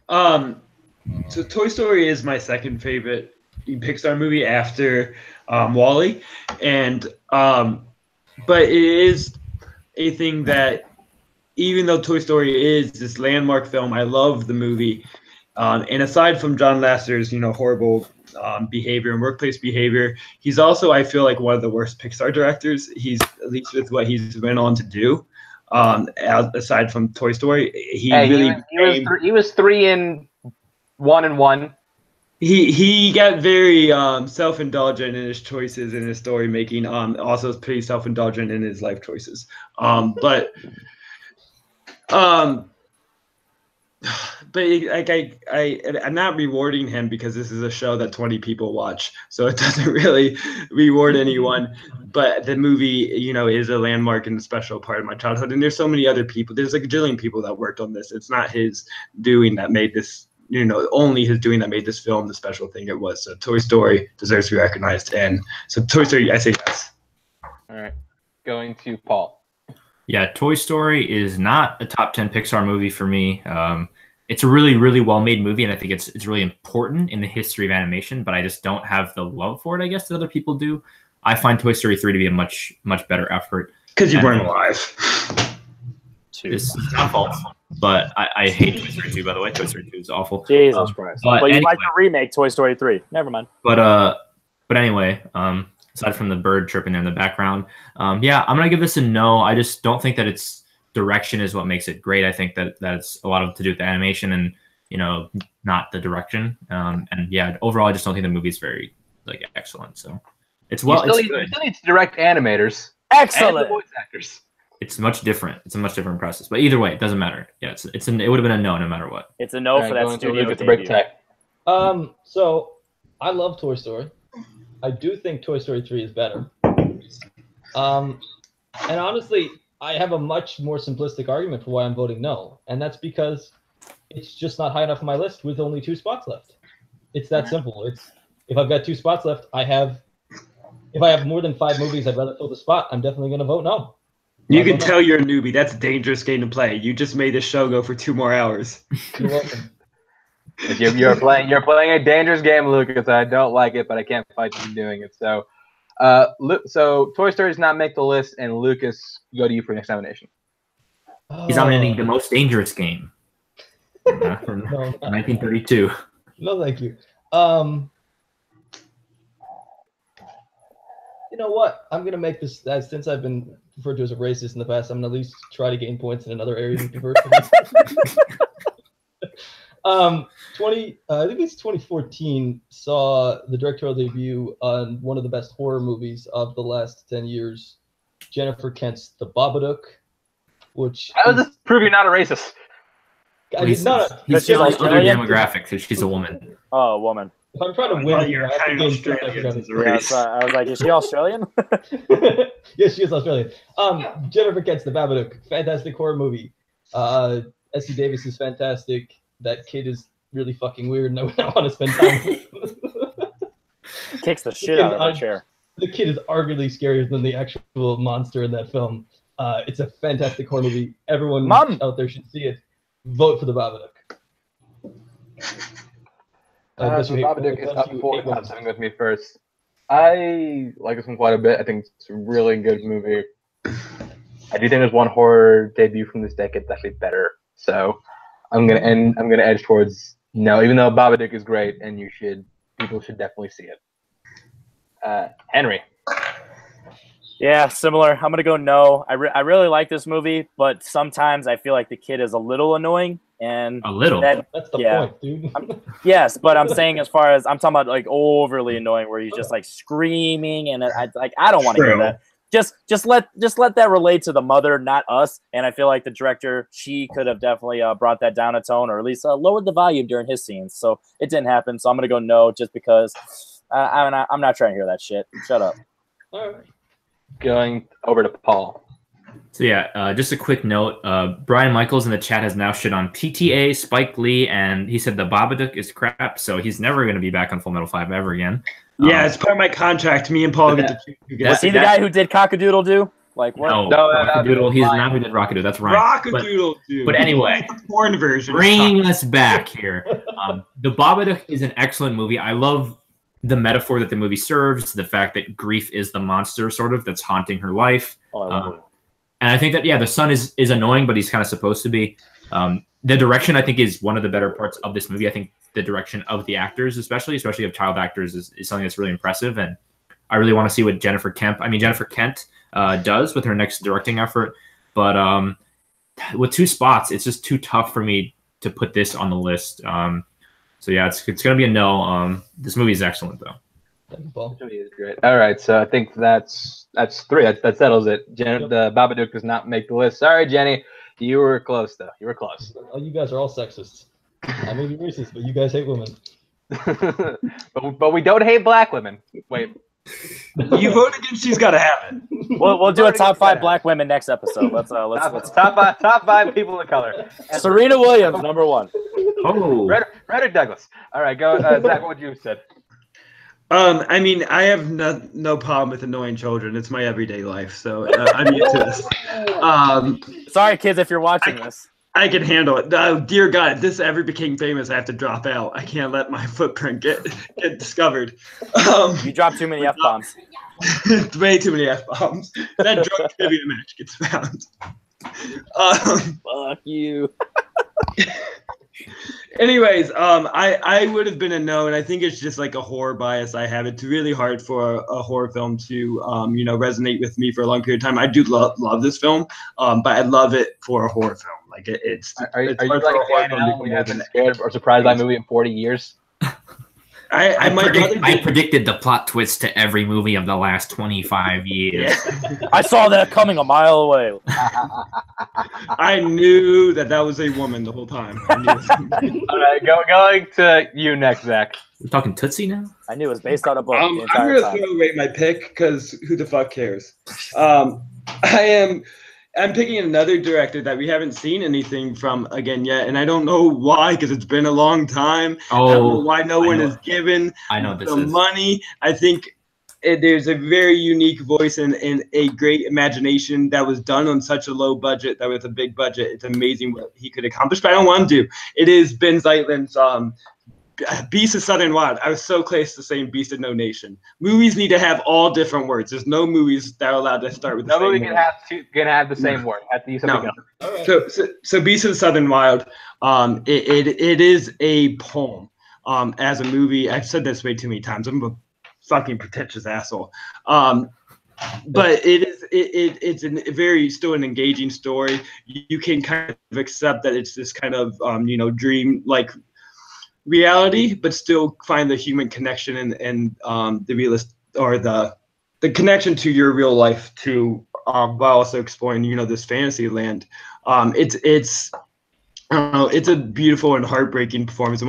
So Toy Story is my second favorite Pixar movie after WALL-E, and but it is a thing that, even though Toy Story is this landmark film, I love the movie. And aside from John Lasseter's, you know, horrible behavior and workplace behavior, he's also, I feel like, one of the worst Pixar directors. He's, at least with what he's went on to do, aside from Toy Story, he was 3 in 1 and 1. He got very self-indulgent in his choices in his story making. Also pretty self-indulgent in his life choices. But like I'm not rewarding him because this is a show that 20 people watch, so it doesn't really reward anyone. But the movie, you know, is a landmark and a special part of my childhood. And there's so many other people. There's like a jillion people that worked on this. It's not his doing that made this, you know, only his doing that made this film the special thing it was. So Toy Story deserves to be recognized. And so Toy Story, I say yes. All right, going to Paul. Yeah, Toy Story is not a top 10 Pixar movie for me. It's a really, really well-made movie, and I think it's really important in the history of animation, but I just don't have the love for it, I guess, that other people do. I find Toy Story 3 to be a much, much better effort. Because you weren't alive. It's not fault, but I hate Toy Story 2, by the way. Toy Story 2 is awful. Jesus Christ. But you anyway, like the remake Toy Story 3. Never mind. But anyway, aside from the bird chirping there in the background, yeah, I'm going to give this a no. I just don't think that its direction is what makes it great. I think that it's a lot of to do with the animation and, you know, not the direction. And yeah, overall, I just don't think the movie's very like excellent. So it's You still need to direct animators. Excellent. And the voice actors. It's much different. It's a much different process. But either way, it doesn't matter. Yeah, it would have been a no matter what. It's a no for that studio debut. So I love Toy Story. I do think Toy Story 3 is better. And honestly, I have a much more simplistic argument for why I'm voting no, and that's because it's just not high enough on my list with only 2 spots left. It's that simple. It's if I've got 2 spots left, if I have more than 5 movies I'd rather fill the spot, I'm definitely going to vote no. You can tell you're a newbie. That's a dangerous game to play. You just made this show go for 2 more hours. You're welcome. You're playing a dangerous game, Lucas. I don't like it, but I can't fight you doing it. So, so Toy Story does not make the list, and Lucas, go to you for next nomination. He's nominating the most dangerous game from 1932. No, thank you. You know what? I'm gonna make this. Since I've been referred to as a racist in the past, I'm gonna at least try to gain points in another area of diversity. I think it's 2014 saw the directorial debut on one of the best horror movies of the last 10 years, Jennifer Kent's The Babadook, which I was just prove you're not a racist. He's still other demographic, so she's a woman. Oh, a woman. If I'm trying to win, you're kind of Australian as a Yeah, race. so I was like, is she Australian? Yes, she is Australian. Jennifer Kent's The Babadook, fantastic horror movie. Essie Davis is fantastic. That kid is really fucking weird, and I would not want to spend time with. Kicks the shit out of her chair. The kid is arguably scarier than the actual monster in that film. It's a fantastic horror movie. Everyone out there should see it. Vote for The Babadook. The Babadook is up for top 7 with me first. I like this one quite a bit. I think it's a really good movie. I do think there's one horror debut from this decade that's actually better. So I'm gonna edge towards no, even though Babadook is great and people should definitely see it. Henry. Yeah, similar. I'm gonna go no. I really like this movie, but sometimes I feel like the kid is a little annoying, and A little. That's the Yeah. point, dude. yes, but I'm saying as far as I'm talking about like overly annoying, where he's just like screaming, and I don't want to hear True. that. Just let that relate to the mother, not us. And I feel like the director, she could have definitely brought that down a tone, or at least lowered the volume during his scenes. So it didn't happen. So I'm gonna go no, just because I'm not trying to hear that shit. Shut up. All right. Going over to Paul. So yeah, just a quick note. Brian Michaels in the chat has now shit on PTA, Spike Lee, and he said the Babadook is crap, so he's never going to be back on Full Metal 5 ever again. Yeah, it's part of my contract. Me and Paul get to choose who gets Was he the guy who did Cockadoodle-Doo? Like what? No, No, Rockadoodle. He's not who did Rockadoodle. That's Ryan. Rockadoodle, dude. But anyway, the porn version. bringing us back here. The Babadook is an excellent movie. I love the metaphor that the movie serves, the fact that grief is the monster sort of that's haunting her life. Oh, I love it. And I think that, yeah, the son is annoying, but he's kind of supposed to be. The direction, I think, is one of the better parts of this movie. I think the direction of the actors, especially of child actors, is something that's really impressive. And I really want to see what Jennifer Kent does with her next directing effort. But with two spots, it's just too tough for me to put this on the list. So yeah, it's going to be a no. This movie is excellent, though. Thank you, Paul. This movie is great. All right, so I think that's three. That settles it. The Babadook does not make the list. Sorry, Jenny. You were close, though. You were close. Oh, you guys are all sexist. I may be racist, but you guys hate women. but we don't hate black women. Wait. You vote against She's Gotta Have It. We'll do a top 5 black women next episode. Let's top five people of color. Serena Williams, number 1. Oh, Frederick Douglass. All right, go, Zach. What would you have said? I mean, I have no problem with annoying children. It's my everyday life, so I'm used to this. Sorry, kids, if you're watching this. I can handle it. Oh, dear God, if this ever became famous, I have to drop out. I can't let my footprint get discovered. You dropped too many F-bombs. Way too many F-bombs. That drug trivia match gets found. Fuck you. Anyways, I would have been a no, and I think it's just like a horror bias I have. It's really hard for a horror film to, resonate with me for a long period of time. I do love this film, but I love it for a horror film. Like it's. Are you hard for a horror like film Dan to Allen? be You have been scared or surprised by a movie in 40 years? I predicted the plot twist to every movie of the last 25 years. Yeah. I saw that coming a mile away. I knew that was a woman the whole time. I knew All right, going to you next, Zach. We're talking Tootsie now? I knew it was based on a book the I'm entire gonna time. throw away my pick because who the fuck cares? I'm picking another director that we haven't seen anything from again yet, and I don't know why because it's been a long time. I don't know why no one is given the money. I think there's a very unique voice and a great imagination that was done on such a low budget. That with a big budget, it's amazing what he could accomplish. But I don't want to. It is Ben Zeitlin's Beast of Southern Wild. I was so close to saying Beast of No Nation. Movies need to have all different words. There's no movies that are allowed to start with the No same movie word. can have the same word. Have to use something else. So Beast of the Southern Wild, it is a poem. As a movie, I've said this way too many times. I'm a fucking pretentious asshole. But it's a very still an engaging story. You can kind of accept that it's this kind of dream like reality, but still find the human connection and the realist or the connection to your real life too, while also exploring this fantasy land. It's I don't know, it's a beautiful and heartbreaking performance,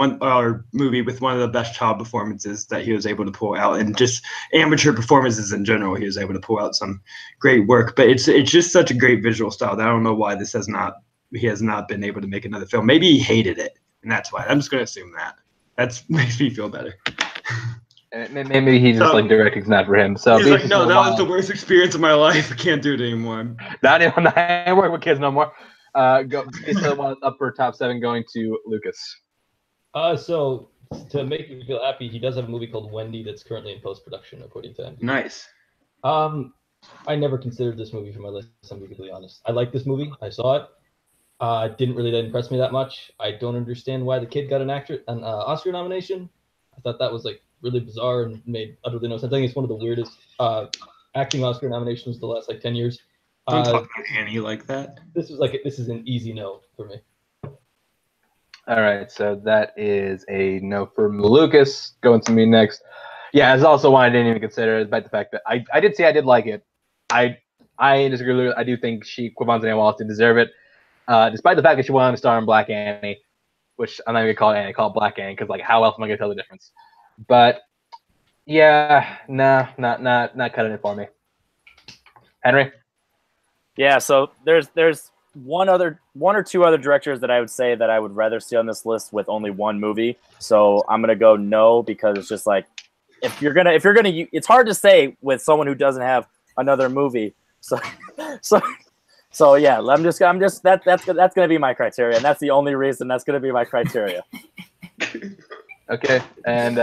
movie with one of the best child performances that he was able to pull out, and just amateur performances in general. He was able to pull out some great work, but it's just such a great visual style that I don't know why he has not been able to make another film. Maybe he hated it, and that's why. I'm just going to assume that makes me feel better. And maybe he just directing's not for him. So he's like, no, that was the worst experience of my life. I can't do it anymore. Not even I ain't working with kids no more. Up for top 7, going to Lucas. So to make me feel happy, he does have a movie called Wendy that's currently in post-production, according to him. Nice. I never considered this movie for my list, I'm completely honest. I like this movie. I saw it. Didn't really impress me that much. I don't understand why the kid got an Oscar nomination. I thought that was like really bizarre and made utterly no sense. I think it's one of the weirdest acting Oscar nominations the last like 10 years. Don't talk about Annie like that. This is an easy no for me. All right, so that is a no for Lucas. Going to me next. Yeah, it's also one I didn't even consider, despite the fact that I did say I did like it. I disagree with her. I do think Quavontaine Wallace did deserve it, despite the fact that she went on to star in Black Annie, which I'm not even gonna call it Annie, call it Black Annie, because like how else am I gonna tell the difference? But yeah, no, not cutting it for me. Henry. Yeah, so there's one or two other directors that I would say that I would rather see on this list with only one movie. So I'm gonna go no, because it's just like if you're gonna it's hard to say with someone who doesn't have another movie. So yeah, I'm just that's gonna be my criteria, and that's the only reason that's gonna be my criteria. Okay, and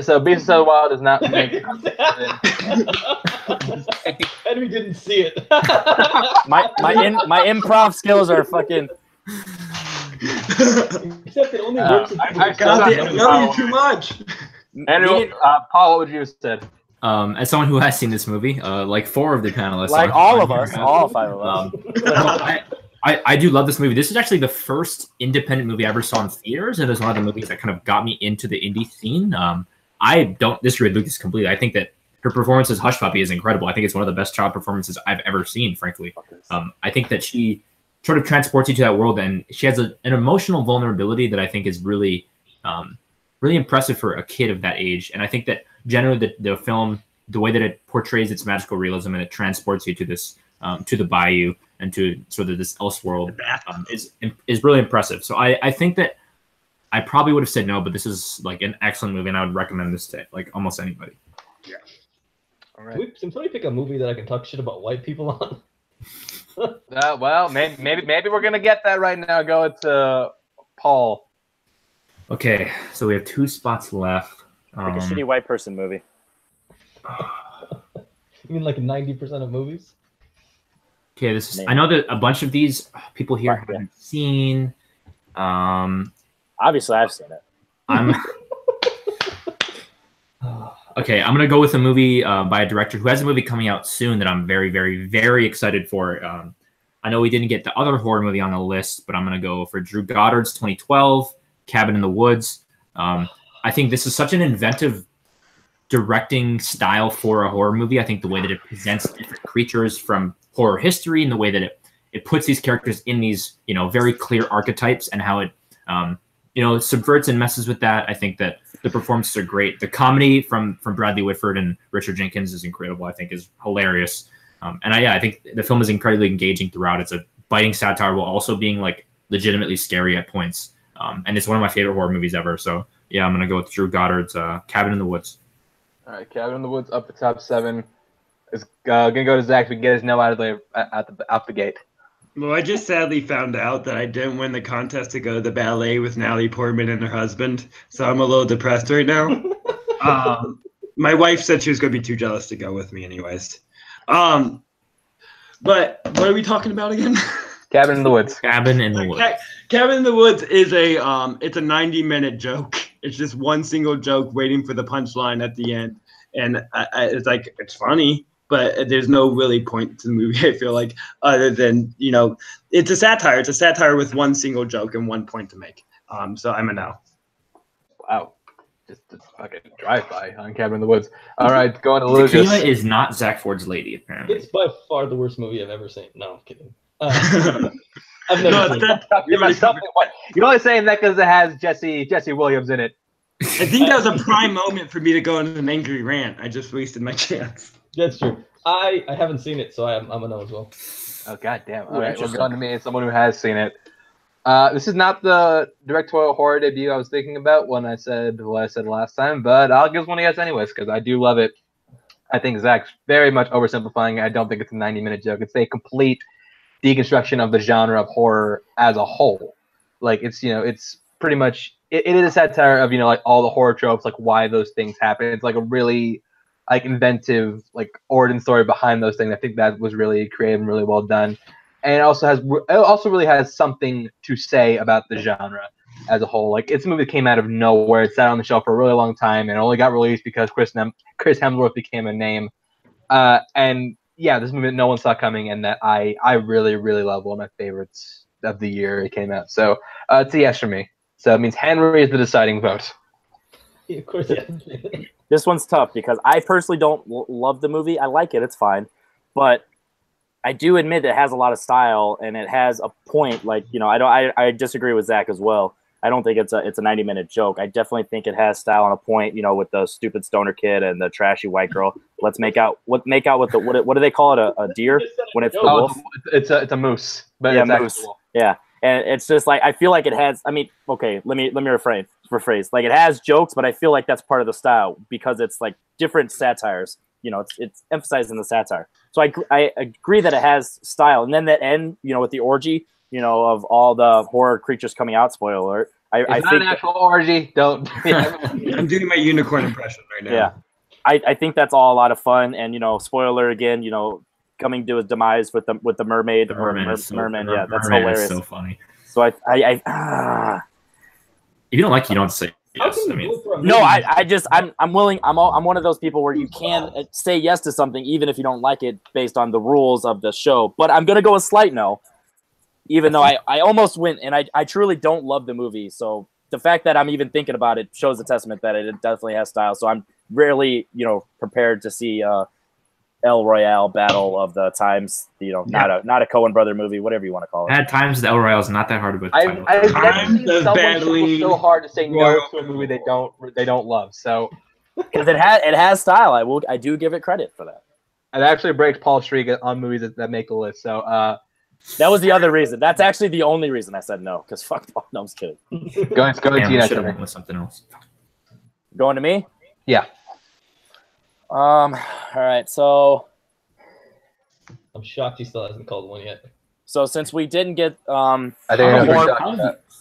so Beast of the Wild does not make. Henry didn't see it. my improv skills are fucking. Except it only works. I love you too much. Andrew, Paul, what would you have said? As someone who has seen this movie, like 4 of the panelists, like all of us, all 5 of us. I do love this movie. This is actually the first independent movie I ever saw in theaters, and it was one of the movies that kind of got me into the indie scene. I don't disagree with Lucas completely. I think that her performance as Hush Puppy is incredible. I think it's one of the best child performances I've ever seen, frankly. I think that she sort of transports you to that world, and she has an emotional vulnerability that I think is really, really impressive for a kid of that age. And I think that generally the film, the way that it portrays its magical realism and it transports you to this, to the bayou and to sort of this else world, is really impressive. So I think that I probably would have said no, but this is like an excellent movie, and I would recommend this to like almost anybody. Yeah. All right. Can somebody pick a movie that I can talk shit about white people on? Well, maybe we're gonna get that right now. Go to Paul. Okay, so we have 2 spots left. Pick a shitty white person movie. You mean like 90% of movies? Okay, this is. I know that a bunch of these people here haven't seen. Obviously, I've seen it. Okay, I'm gonna go with a movie by a director who has a movie coming out soon that I'm very, very, very excited for. I know we didn't get the other horror movie on the list, but I'm gonna go for Drew Goddard's 2012 Cabin in the Woods. I think this is such an inventive directing style for a horror movie. I think the way that it presents different creatures from horror history and the way that it puts these characters in these, very clear archetypes, and how it, subverts and messes with that. I think that the performances are great. The comedy from Bradley Whitford and Richard Jenkins is incredible. I think is hilarious. I think the film is incredibly engaging throughout. It's a biting satire while also being like legitimately scary at points. And it's one of my favorite horror movies ever. So yeah, I'm gonna go with Drew Goddard's Cabin in the Woods. All right, Cabin in the Woods up the top 7. Is gonna go to Zach to get his no out the gate. Well, I just sadly found out that I didn't win the contest to go to the ballet with Natalie Portman and her husband, so I'm a little depressed right now. My wife said she was going to be too jealous to go with me anyways. But what are we talking about again? Cabin in the Woods. Cabin in the Woods. Cabin in the Woods is it's a 90-minute joke. It's just one single joke waiting for the punchline at the end. And it's like, it's funny, but there's no really point to the movie, I feel like, other than, it's a satire. It's a satire with one single joke and one point to make. So I'm a no. Wow. Just fucking drive-by on Cabin in the Woods. All right, going to Lucas. Tequila is not Zach Ford's lady, apparently. It's by far the worst movie I've ever seen. No, I'm kidding. I've never seen it. You're only saying that because it has Jesse Williams in it. I think that was a prime moment for me to go into an angry rant. I just wasted my chance. That's true. I haven't seen it, so I'm a no as well. Oh, goddamn. All right, well, going to me as someone who has seen it. This is not the directorial horror debut I was thinking about when I said what I said last time, but I'll give one to you guys anyways because I do love it. I think Zach's very much oversimplifying it. I don't think it's a 90-minute joke. It's a complete deconstruction of the genre of horror as a whole. Like, it's pretty much it is a satire of like all the horror tropes, like why those things happen. It's like a really like inventive like origin story behind those things. I think that was really creative and really well done. And it also really has something to say about the genre as a whole. Like, it's a movie that came out of nowhere. It sat on the shelf for a really long time and only got released because Chris Hemsworth became a name. And yeah, this movie no one saw coming, and that I really really love, one of my favorites of the year it came out. So it's a yes for me. So it means Henry is the deciding vote. Of course, yeah. This one's tough because I personally don't love the movie. I like it; it's fine, but I do admit it has a lot of style and it has a point. Like, you know, I disagree with Zach as well. I don't think it's a 90-minute joke. I definitely think it has style and a point. You know, with the stupid stoner kid and the trashy white girl. Let's make out with the what do they call it? A deer when it's the wolf? It's a moose, but yeah, it's moose. actually a wolf. Yeah, and it's just like I feel like it has. I mean, okay, let me rephrase. Like it has jokes, but I feel like that's part of the style because it's like different satires. You know, it's emphasizing the satire. So I agree that it has style, and then that end, you know, with the orgy, you know, of all the horror creatures coming out. Spoiler alert! It's not an actual orgy. Don't. I'm doing my unicorn impression right now. Yeah, I think that's all a lot of fun, and you know, spoiler alert again, you know, coming to his demise with the mermaid. The merman, yeah, that's merman hilarious. Is so funny. So if you don't like it, you don't have to say yes. I mean, no, I'm willing. I'm one of those people where you can say yes to something even if you don't like it based on the rules of the show. But I'm gonna go a slight no, even though I almost went and I truly don't love the movie. So the fact that I'm even thinking about it shows a testament that it definitely has style. So I'm rarely, you know, prepared to see El Royale Battle of the Times. You know, not a Coen brother movie, whatever you want to call it. At times, the El Royale is not that hard of a title. I've never seen someone struggle so hard to say no to a movie they don't love. So because it has style, I do give it credit for that. It actually breaks Paul's streak on movies that make the list. So that was the other reason. That's actually the only reason I said no. Because fuck Paul. No, I'm just kidding. Go to you. Should have went with something else. Going to me? Yeah. All right. So I'm shocked he still hasn't called one yet. So since we didn't get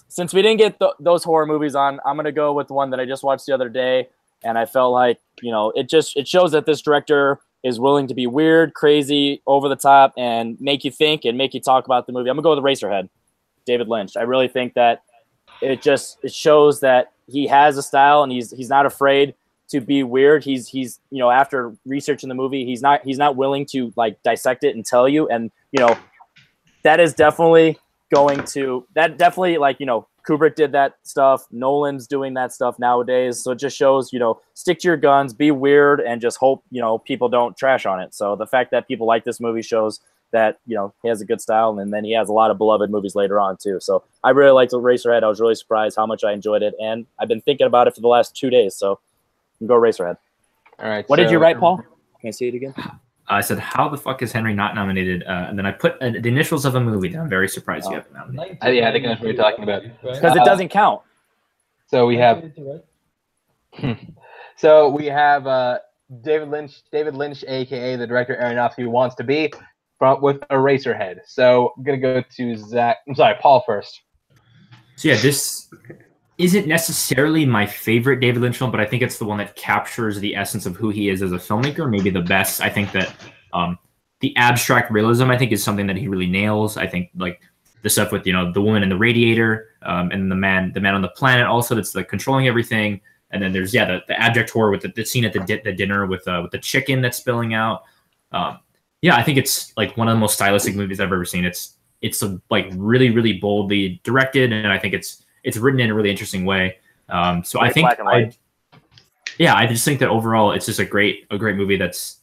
since we didn't get those horror movies on, I'm gonna go with one that I just watched the other day, and I felt like, you know, it shows that this director is willing to be weird, crazy, over the top, and make you think and make you talk about the movie. I'm gonna go with Eraserhead, David Lynch. I really think that it shows that he has a style and he's not afraid to be weird. He's you know, after researching the movie, he's not willing to like dissect it and tell you. And you know, that is definitely like, you know, Kubrick did that stuff. Nolan's doing that stuff nowadays. So it just shows, you know, stick to your guns, be weird, and just hope, you know, people don't trash on it. So the fact that people like this movie shows that, you know, he has a good style, and then he has a lot of beloved movies later on too. So I really liked Eraserhead. I was really surprised how much I enjoyed it, and I've been thinking about it for the last 2 days. So you can go Eraserhead. All right. What did you write, Paul? Can I see it again? I said, how the fuck is Henry not nominated? And then I put the initials of a movie that I'm very surprised you haven't nominated. Yeah, I think that's what you're talking about. Because it doesn't count. So we have David Lynch, aka the director Aronofsky, who wants to be with Eraserhead. So I'm gonna go to Zach. I'm sorry, Paul first. So yeah, this isn't necessarily my favorite David Lynch film, but I think it's the one that captures the essence of who he is as a filmmaker, maybe the best. I think that the abstract realism, I think, is something that he really nails. I think like the stuff with, you know, the woman in the radiator, and the man on the planet also, that's like controlling everything. And then there's the abject horror with the scene at the dinner with the chicken that's spilling out. Yeah, I think it's like one of the most stylistic movies I've ever seen. It's like really, really boldly directed, and I think it's written in a really interesting way. So I think I just think that overall it's just a great movie that's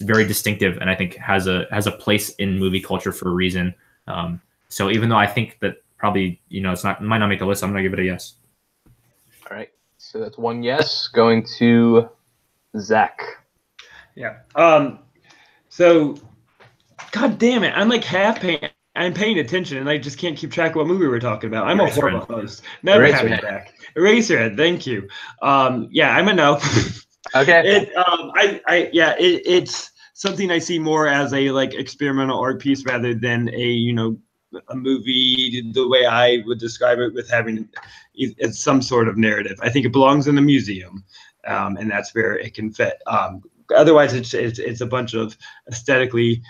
very distinctive, and I think has a place in movie culture for a reason. So even though I think that probably, you know, it might not make the list, I'm gonna give it a yes. All right, so that's one yes. Going to Zach. Yeah. So, God damn it, I'm like I'm paying attention, and I just can't keep track of what movie we're talking about. I'm a horrible host. Never have it back. Eraserhead, thank you. Yeah, I'm a no. Okay. It's something I see more as a like experimental art piece rather than a movie the way I would describe it, with having some sort of narrative. I think it belongs in the museum, and that's where it can fit. Otherwise, it's a bunch of aesthetically,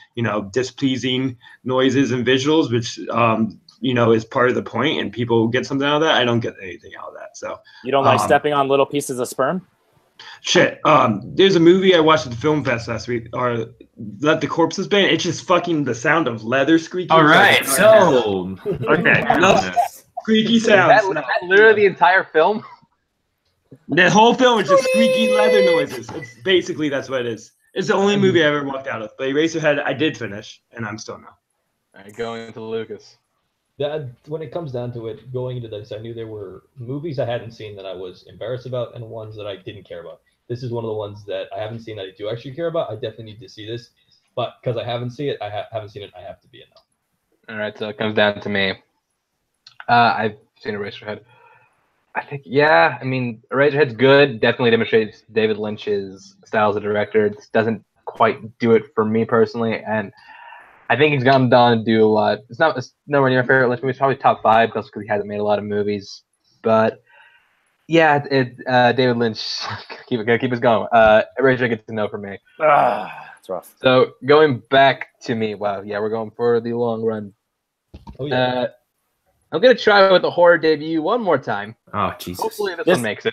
displeasing noises and visuals, which is part of the point, and people get something out of that. I don't get anything out of that. So you don't like stepping on little pieces of sperm? Shit. There's a movie I watched at the film fest last week, or Let the Corpses Band. It's just fucking the sound of leather squeaking. All right, so okay, no squeaky sounds. Is that literally the entire film? The whole film is just squeaky leather noises. It's basically that's what it is. It's the only movie I ever walked out of. But Eraserhead, I did finish, and I'm still now. All right, going to Lucas. When it comes down to it, going into this, I knew there were movies I hadn't seen that I was embarrassed about and ones that I didn't care about. This is one of the ones that I haven't seen that I do actually care about. I definitely need to see this, but because I haven't seen it, I have to be a no. All right, so it comes down to me. I've seen Eraserhead. I think, yeah, I mean, Eraserhead's good. Definitely demonstrates David Lynch's style as a director. It doesn't quite do it for me personally, and I think he's gone on to do a lot. It's nowhere near my favorite Lynch movie. It's probably top 5 because he hasn't made a lot of movies. But yeah, David Lynch, keep us going. Eraserhead gets to know for me. It's rough. So going back to me, wow, yeah, we're going for the long run. Oh yeah. I'm gonna try with the horror debut one more time. Oh Jesus! Hopefully this one makes it.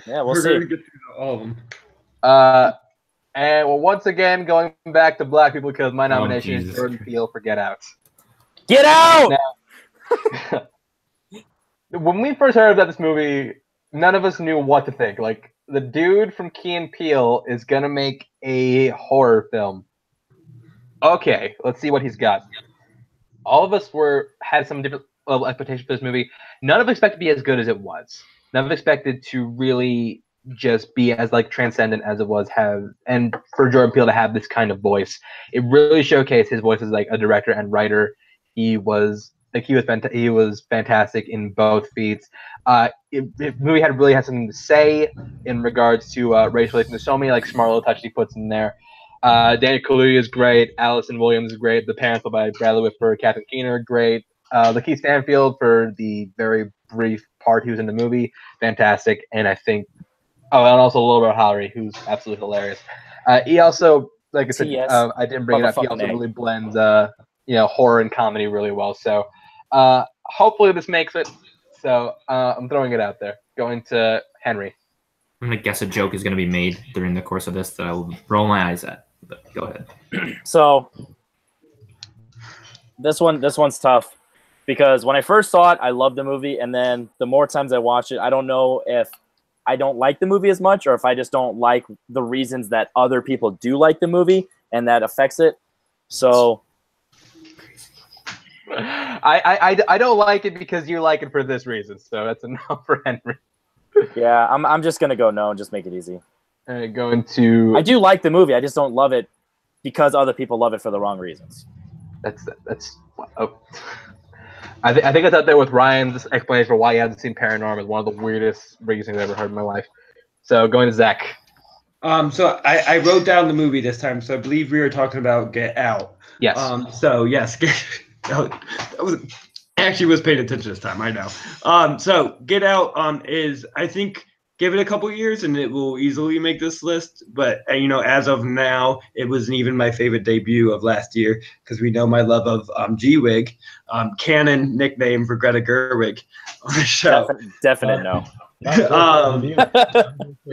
Yeah, we'll We're see. going to get through all of them. And well, once again, going back to black people because my nomination is Jesus Jordan Christ. Peele for Get Out. Get out! Now, when we first heard about this movie, none of us knew what to think. Like, the dude from Key and Peele is gonna make a horror film. Okay, let's see what he's got. All of us had some different level of expectations for this movie. None of us expected to be as good as it was. None of us expected to really just be as like transcendent as it was, and for Jordan Peele to have this kind of voice. It really showcased his voice as like a director and writer. He was fantastic in both feats. The movie really had something to say in regards to racial relations. There's so many like smart little touches he puts in there. Daniel Kaluuya is great. Allison Williams is great. The parents by Bradley Whitford, Catherine Keener are great. Lakeith Stanfield for the very brief part he was in the movie, fantastic. And I think, and also Laura Hallery, who's absolutely hilarious. He also, like I said, I didn't bring it up. He also really blends, horror and comedy really well. So, hopefully this makes it. So, I'm throwing it out there. Going to Henry. I'm gonna guess a joke is gonna be made during the course of this that I will roll my eyes at. But go ahead. So, this one's tough because when I first saw it, I loved the movie, and then the more times I watch it, I don't know if I don't like the movie as much or if I just don't like the reasons that other people do like the movie and that affects it. So I don't like it because you like it for this reason. So that's a no for Henry. Yeah, I'm just gonna go no and just make it easy. All right, going to. I do like the movie. I just don't love it because other people love it for the wrong reasons. That's. Oh. I think it's out there with Ryan's explanation for why he hasn't seen Paranormal. One of the weirdest reasons I've ever heard in my life. So going to Zach. So I wrote down the movie this time. So I believe we were talking about Get Out. Yes. So yes, I actually was paying attention this time. I know. So Get Out is, I think, give it a couple years and it will easily make this list. But as of now, it wasn't even my favorite debut of last year because we know my love of G-Wig, canon nickname for Greta Gerwig on the show. Definite no.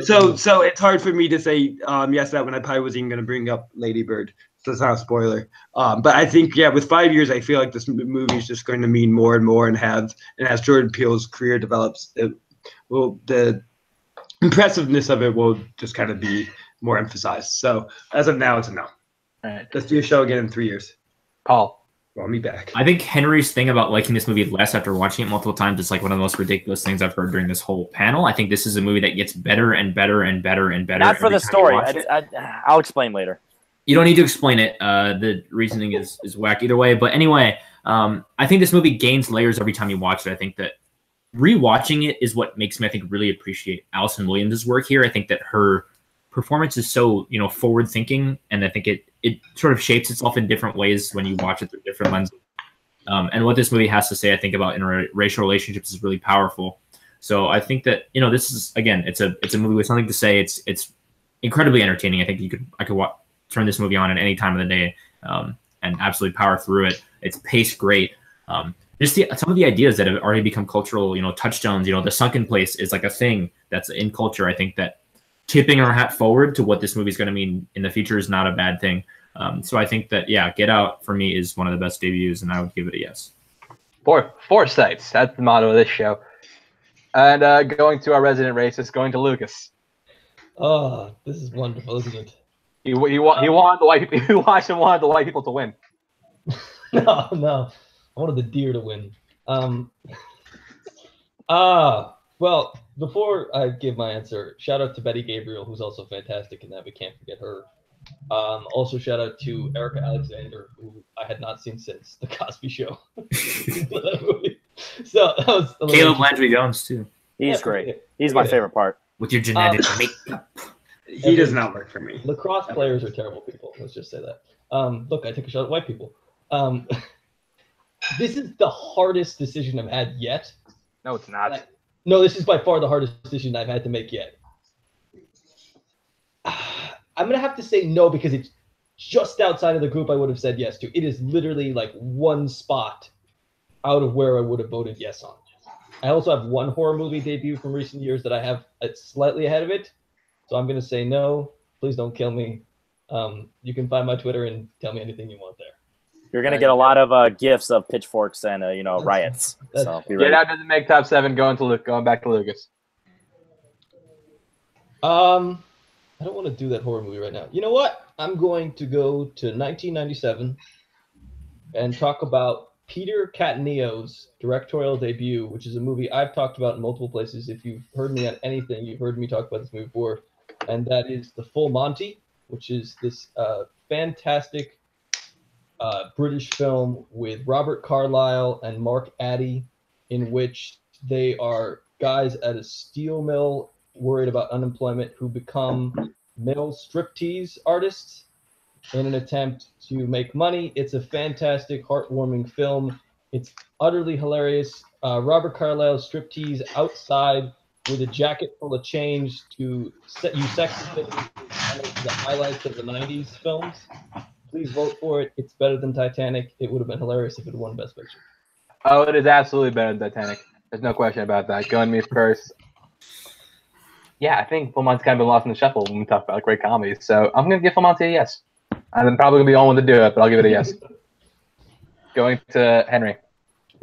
So it's hard for me to say yes to that when I probably wasn't even going to bring up Lady Bird. So it's not a spoiler. But I think, with 5 years, I feel like this movie is just going to mean more and more, and as Jordan Peele's career develops, the impressiveness of it will just kind of be more emphasized. So as of now, it's a no. All right. Let's do a show again in 3 years. Paul. Roll me back. I think Henry's thing about liking this movie less after watching it multiple times is like one of the most ridiculous things I've heard during this whole panel. I think this is a movie that gets better and better and better and better. Not for the story. I'll explain later. You don't need to explain it. The reasoning is whack either way. But anyway, I think this movie gains layers every time you watch it. I think that rewatching it is what makes me, I think, really appreciate Allison Williams' work here. I think that her performance is so, forward thinking, and I think it sort of shapes itself in different ways when you watch it through different lenses. And what this movie has to say, I think, about interracial relationships is really powerful. So I think that, this is, again, it's a movie with something to say. It's incredibly entertaining. I think I could turn this movie on at any time of the day and absolutely power through it. It's paced great. Just some of the ideas that have already become cultural, touchstones. The sunken place is like a thing that's in culture. I think that tipping our hat forward to what this movie is going to mean in the future is not a bad thing. So I think that, yeah, Get Out for me is one of the best debuts, and I would give it a yes. Foresights. That's the motto of this show. And going to our resident racist, going to Lucas. Oh, this is wonderful, isn't it? He wanted the white people. He watched and wanted the white people to win. No. I wanted the deer to win. Well, before I give my answer, shout out to Betty Gabriel, who's also fantastic in that. We can't forget her. Also, shout out to Erica Alexander, who I had not seen since The Cosby Show. So that was Caleb Landry Jones too. He's great. He's my favorite part. With your genetic makeup. He does not work for me. Lacrosse players are terrible people. Let's just say that. Look, I took a shot at white people. This is the hardest decision I've had yet. No, it's not. No, this is by far the hardest decision I've had to make yet. I'm gonna have to say no because it's just outside of the group I would have said yes to. It is literally like one spot out of where I would have voted yes on. I also have one horror movie debut from recent years that I have slightly ahead of it. So I'm gonna say no. Please don't kill me. You can find my Twitter and tell me anything you want there. You're gonna get a lot of gifs of pitchforks and riots. So be ready. Get Out doesn't make top 7. Going back to Lucas. I don't want to do that horror movie right now. You know what? I'm going to go to 1997 and talk about Peter Cattanio's directorial debut, which is a movie I've talked about in multiple places. If you've heard me on anything, you've heard me talk about this movie before, and that is The Full Monty, which is this fantastic British film with Robert Carlyle and Mark Addy, in which they are guys at a steel mill worried about unemployment who become male striptease artists in an attempt to make money. It's a fantastic, heartwarming film. It's utterly hilarious. Robert Carlyle's striptease outside with a jacket full of change to set you sexy the highlights of the 90s films. Please vote for it. It's better than Titanic. It would have been hilarious if it won Best Picture. Oh, it is absolutely better than Titanic. There's no question about that. Going me first. Yeah, I think Full Monty's kind of been lost in the shuffle when we talk about great comedies. So I'm going to give Full Monty a yes. And I'm probably going to be the only one to do it, but I'll give it a yes. Going to Henry.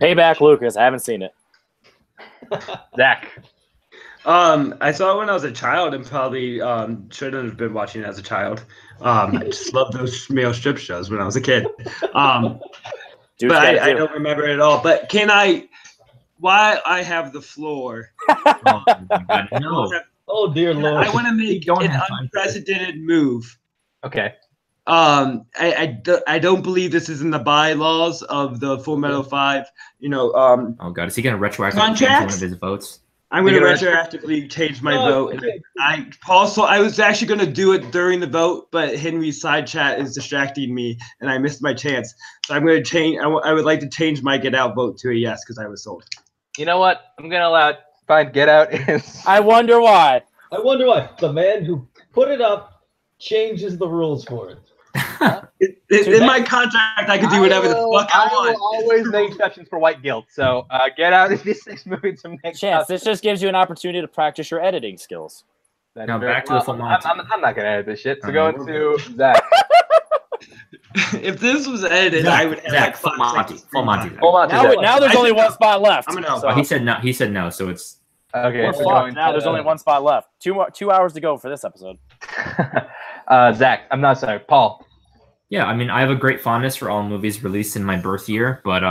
Payback Lucas. I haven't seen it. Zach. I saw it when I was a child and probably shouldn't have been watching it as a child. I just loved those male strip shows when I was a kid. But I don't remember it at all. But can I, while I have the floor, oh dear Lord, I want to make an unprecedented move. Okay. I don't believe this is in the bylaws of the Full Metal 5. Oh God, is he going to retroactively change one of his votes? I'm going to retroactively change my vote. I was actually going to do it during the vote, but Henry's side chat is distracting me, and I missed my chance. So I'm going to change. I would like to change my Get Out vote to a yes because I was sold. You know what? I'm going to allow it. Fine, Get Out is. I wonder why. The man who put it up changes the rules for it. In my contract, I can do whatever the fuck I want. I will always make exceptions for white guilt. So Get Out is this next movie to make. Chance, this just gives you an opportunity to practice your editing skills. Now back to the Full Monty. I'm not going to edit this shit. So going to Zach. If this was edited, I would have Zach, Full Monty. Now there's only one spot left. I'm gonna so he said no. He said no. So it's okay. Now there's only one spot left. 2 hours to go for this episode. Zach, I'm not sorry. Paul. Yeah, I mean, I have a great fondness for all movies released in my birth year, but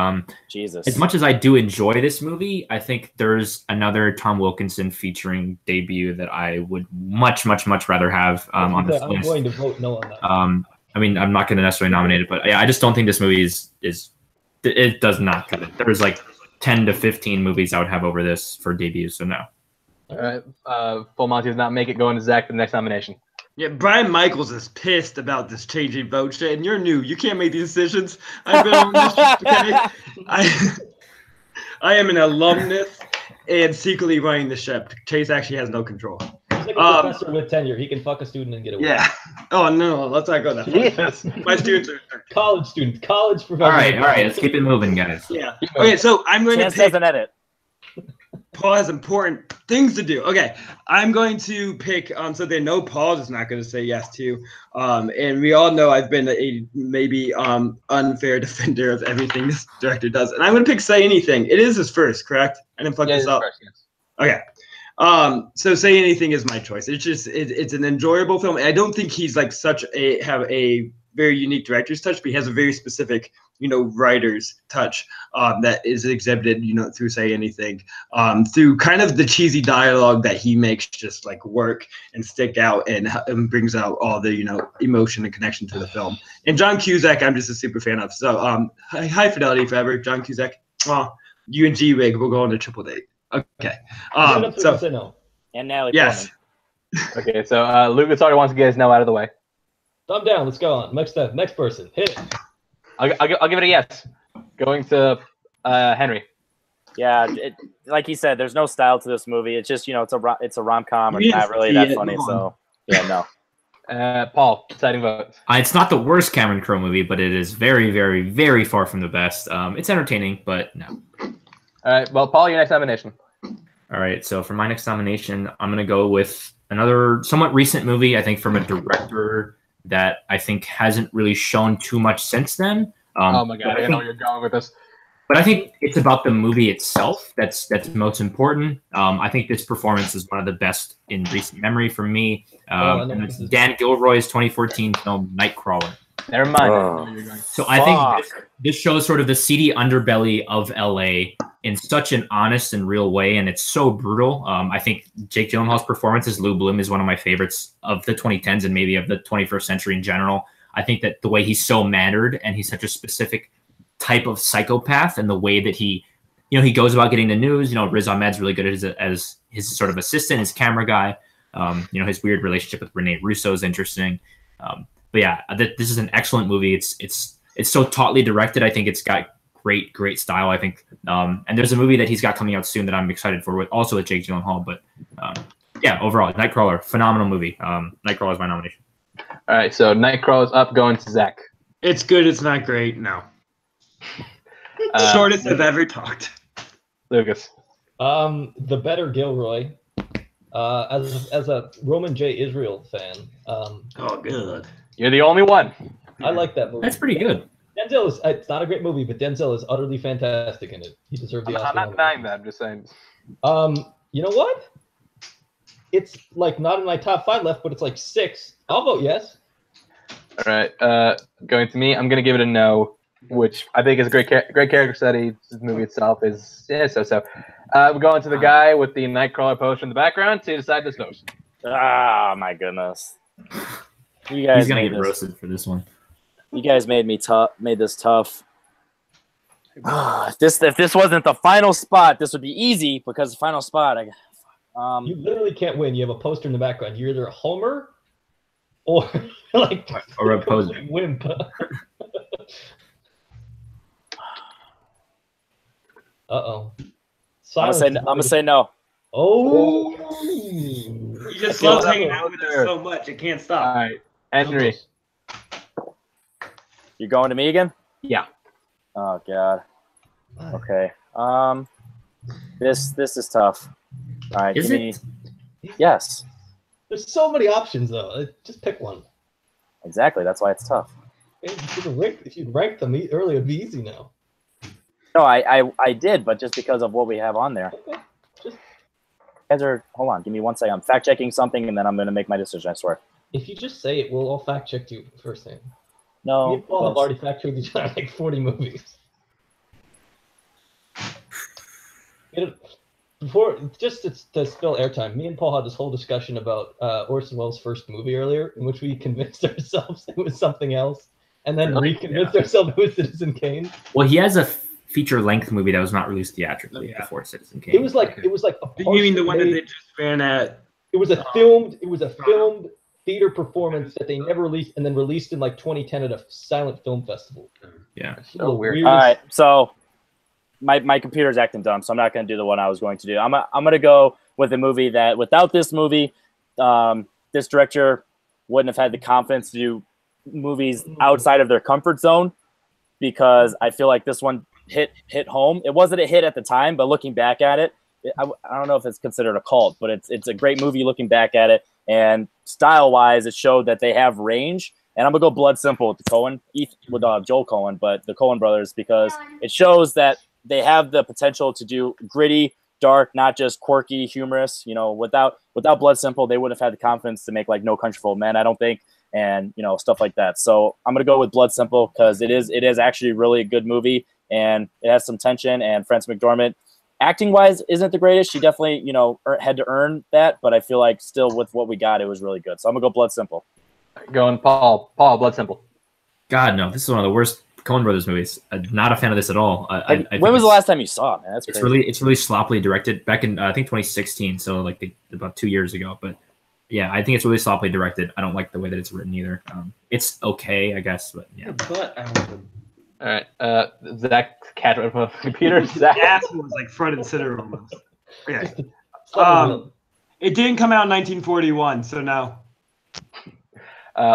Jesus. As much as I do enjoy this movie, I think there's another Tom Wilkinson featuring debut that I would much rather have on this list. I'm going to vote no on that. I mean, I'm not going to necessarily nominate it, but yeah, I just don't think this movie is it does not cut it. There's like 10 to 15 movies I would have over this for debuts, so no. All right, Full Monty does not make it. Going to Zach for the next nomination. Yeah, Brian Michaels is pissed about this changing vote shit, and you're new. You can't make these decisions. I've been on this, okay? I am an alumnus and secretly running the ship. Chase actually has no control. He's like a professor with tenure. He can fuck a student and get away. Yeah. Oh, no. Let's not go that far. Yes. My students are college students. College professors. All right. Let's keep it moving, guys. Yeah. Okay, so I'm going Chance to pick. doesn't edit. Paul has important things to do. Okay, I'm going to pick something no Paul is not going to say yes to. And we all know I've been a maybe unfair defender of everything this director does. And I'm going to pick Say Anything. It is his first, correct? I didn't fuck this up. First, yes. Okay. So Say Anything is my choice. It's just it's an enjoyable film. I don't think he's like have a very unique director's touch, but he has a very specific, writer's touch that is exhibited, through Say Anything, through kind of the cheesy dialogue that he makes just like work and stick out and brings out all the, emotion and connection to the film. And John Cusack, I'm just a super fan of. So high fidelity forever, John Cusack. You and G-Wig will go on a triple date. Okay. Say no. And Natalie yes. Portman. Okay, so Lucas already wants to get his no out of the way. Thumb down. Let's go on. Next step. Next person. Hit it. I'll give it a yes. Going to Henry. Yeah, like he said, there's no style to this movie. It's just it's a rom-com. It's not really that funny. So yeah, no. Paul, deciding vote. It's not the worst Cameron Crowe movie, but it is very, very, very far from the best. It's entertaining, but no. All right. Well, Paul, your next nomination. All right. So for my next nomination, I'm going to go with another somewhat recent movie, I think, from a director that I think hasn't really shown too much since then. Oh my God, I know where you're going with this. But I think it's about the movie itself that's most important. I think this performance is one of the best in recent memory for me. And it's Dan Gilroy's 2014 film Nightcrawler. Never mind. So I think this shows sort of the seedy underbelly of LA in such an honest and real way, and it's so brutal. I think Jake Gyllenhaal's performance as Lou Bloom is one of my favorites of the 2010s and maybe of the 21st century in general. I think that the way he's so mannered and he's such a specific type of psychopath, and the way that he goes about getting the news. Riz Ahmed's really good as his sort of assistant, his camera guy. His weird relationship with Rene Russo is interesting. But yeah, this is an excellent movie. It's so tautly directed. I think it's got great style, I think. And there's a movie that he's got coming out soon that I'm excited for, with Jake Gyllenhaal. But yeah, overall, Nightcrawler, phenomenal movie. Nightcrawler is my nomination. All right, so Nightcrawler is up, going to Zach. It's good. It's not great. No. Shortest I've ever talked. Lucas. The better Gilroy. As a Roman J. Israel fan. Oh, good. You're the only one. I like that movie. That's pretty good. Denzel is. It's not a great movie, but Denzel is utterly fantastic in it. He deserved the Oscar. I'm not denying that. I'm just saying. You know what? It's like not in my top 5 left, but it's like 6. I'll vote yes. All right. Going to me, I'm going to give it a no, which I think is a great character study. The movie itself is so. We're going to the guy with the Nightcrawler poster in the background to decide this vote. Ah, my goodness. You guys He's gonna get roasted for this one. You guys made this tough. If this wasn't the final spot, this would be easy, because the final spot. You literally can't win. You have a poster in the background. You're either a homer or or a poser. Wimp. Uh-oh. I'm gonna say no. Oh. You just love hanging out with us so much. It can't stop. All right. Henry. You're going to me again? Yeah. Oh God. Okay. This is tough. All right. Is it? Yes. There's so many options though. Just pick one. Exactly. That's why it's tough. If you ranked them earlier, it'd be easy now. No, I did, but just because of what we have on there. Okay. Hold on. Give me 1 second. I'm fact checking something, and then I'm going to make my decision. I swear. If you just say it, we'll all fact check you first thing. No. Me and Paul have already fact checked each other like 40 movies. Before, just to spill airtime, me and Paul had this whole discussion about Orson Welles' first movie earlier, in which we convinced ourselves it was something else, and then reconvinced ourselves it was Citizen Kane. Well, he has a feature-length movie that was not released theatrically before Citizen Kane. It was like a. You mean the one that they just ran at? It was a filmed theater performance that they never released, and then released in like 2010 at a silent film festival. Yeah, so weird. All right, so my computer's acting dumb, so I'm not going to do the one I was going to do. I'm going to go with a movie that, without this movie, this director wouldn't have had the confidence to do movies outside of their comfort zone, because I feel like this one hit home. It wasn't a hit at the time, but looking back at it, I don't know if it's considered a cult, but it's a great movie looking back at it. And style-wise, it showed that they have range. And I'm going to go Blood Simple with the with Joel Coen, but the Coen brothers, because it shows that they have the potential to do gritty, dark, not just quirky, humorous. Without Blood Simple, they wouldn't have had the confidence to make like No Country for Old Men, I don't think, and stuff like that. So I'm gonna go with Blood Simple because it is actually really a good movie, and it has some tension. And Frances McDormand, acting wise, isn't the greatest. She definitely had to earn that, but I feel like still with what we got, it was really good. So I'm gonna go Blood Simple. Going Paul, Blood Simple. God, no, this is one of the worst Coen Brothers movies. I'm not a fan of this at all. I when was the last time you saw it, man? That's crazy. It's really sloppily directed. Back in I think 2016, so like about 2 years ago. But yeah, I think it's really sloppily directed. I don't like the way that it's written either. It's okay, I guess, but yeah. But all right, Zach, cat right from the computer. Zach, ass was like front and center almost. Yeah. It didn't come out in 1941, so no.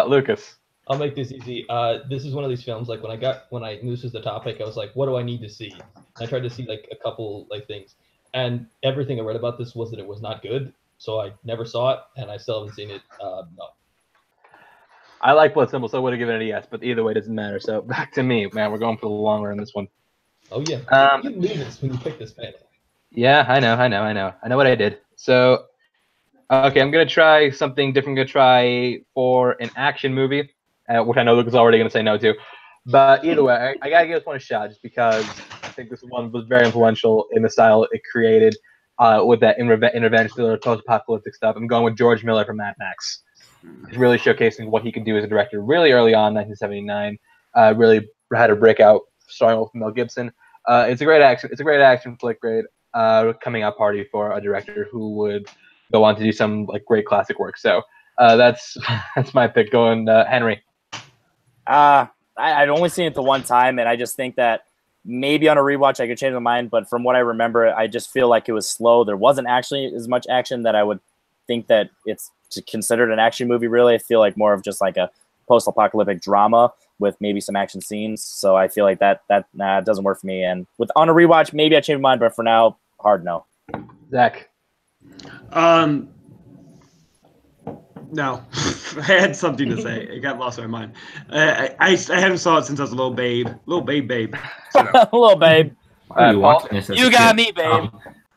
Lucas. I'll make this easy. This is one of these films. Like when I knew this was the topic, I was like, what do I need to see? And I tried to see like a couple like things, and everything I read about this was that it was not good. So I never saw it, and I still haven't seen it. No. I like Blood Simple, so I would have given it a yes, but either way, it doesn't matter. So back to me, man. We're going for the long run in this one. Oh yeah. You knew this when you picked this panel. Yeah, I know what I did. So, okay, I'm gonna try something different. I'm gonna try for an action movie. Which I know Luke is already going to say no to. But either way, I got to give this one a shot just because I think this one was very influential in the style it created with that intervention, post-apocalyptic stuff. I'm going with George Miller from Mad Max. He's really showcasing what he could do as a director really early on, 1979. Really had a breakout starring with Mel Gibson. It's a great action flick, great coming out party for a director who would go on to do some like great classic work. So that's my pick. Going Henry. I'd only seen it the one time, and I just think that maybe on a rewatch I could change my mind. But from what I remember, I just feel like it was slow. There wasn't actually as much action that I would think that it's considered an action movie. Really, I feel like more of just like a post-apocalyptic drama with maybe some action scenes. So I feel like that doesn't work for me. And on a rewatch, maybe I change my mind, but for now, hard no. Zach. No, I had something to say. It got lost in my mind. I haven't saw it since I was a little babe. So. Little babe. Why are you watching this? You got me, babe.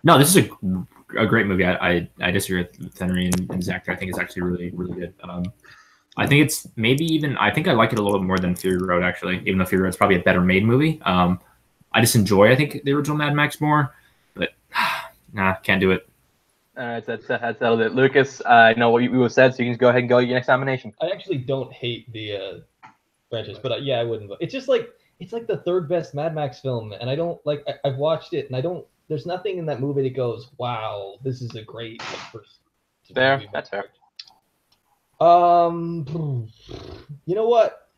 No, this is a great movie. I disagree with Henry and Zach. I think it's actually really, really good. I think it's maybe even, I think I like it a little bit more than Fury Road, actually, even though Fury Road is probably a better made movie. I just enjoy, I think, the original Mad Max more, but nah, can't do it. All right, that's settled it. Lucas, I know what you said, so you can just go ahead and go your next nomination. I actually don't hate the franchise, but yeah, I wouldn't vote. It's just like, it's like the third best Mad Max film, and I don't, like, I've watched it, and I don't, there's nothing in that movie that goes, wow, this is a great like, first fair, movie. That's fair. You know what?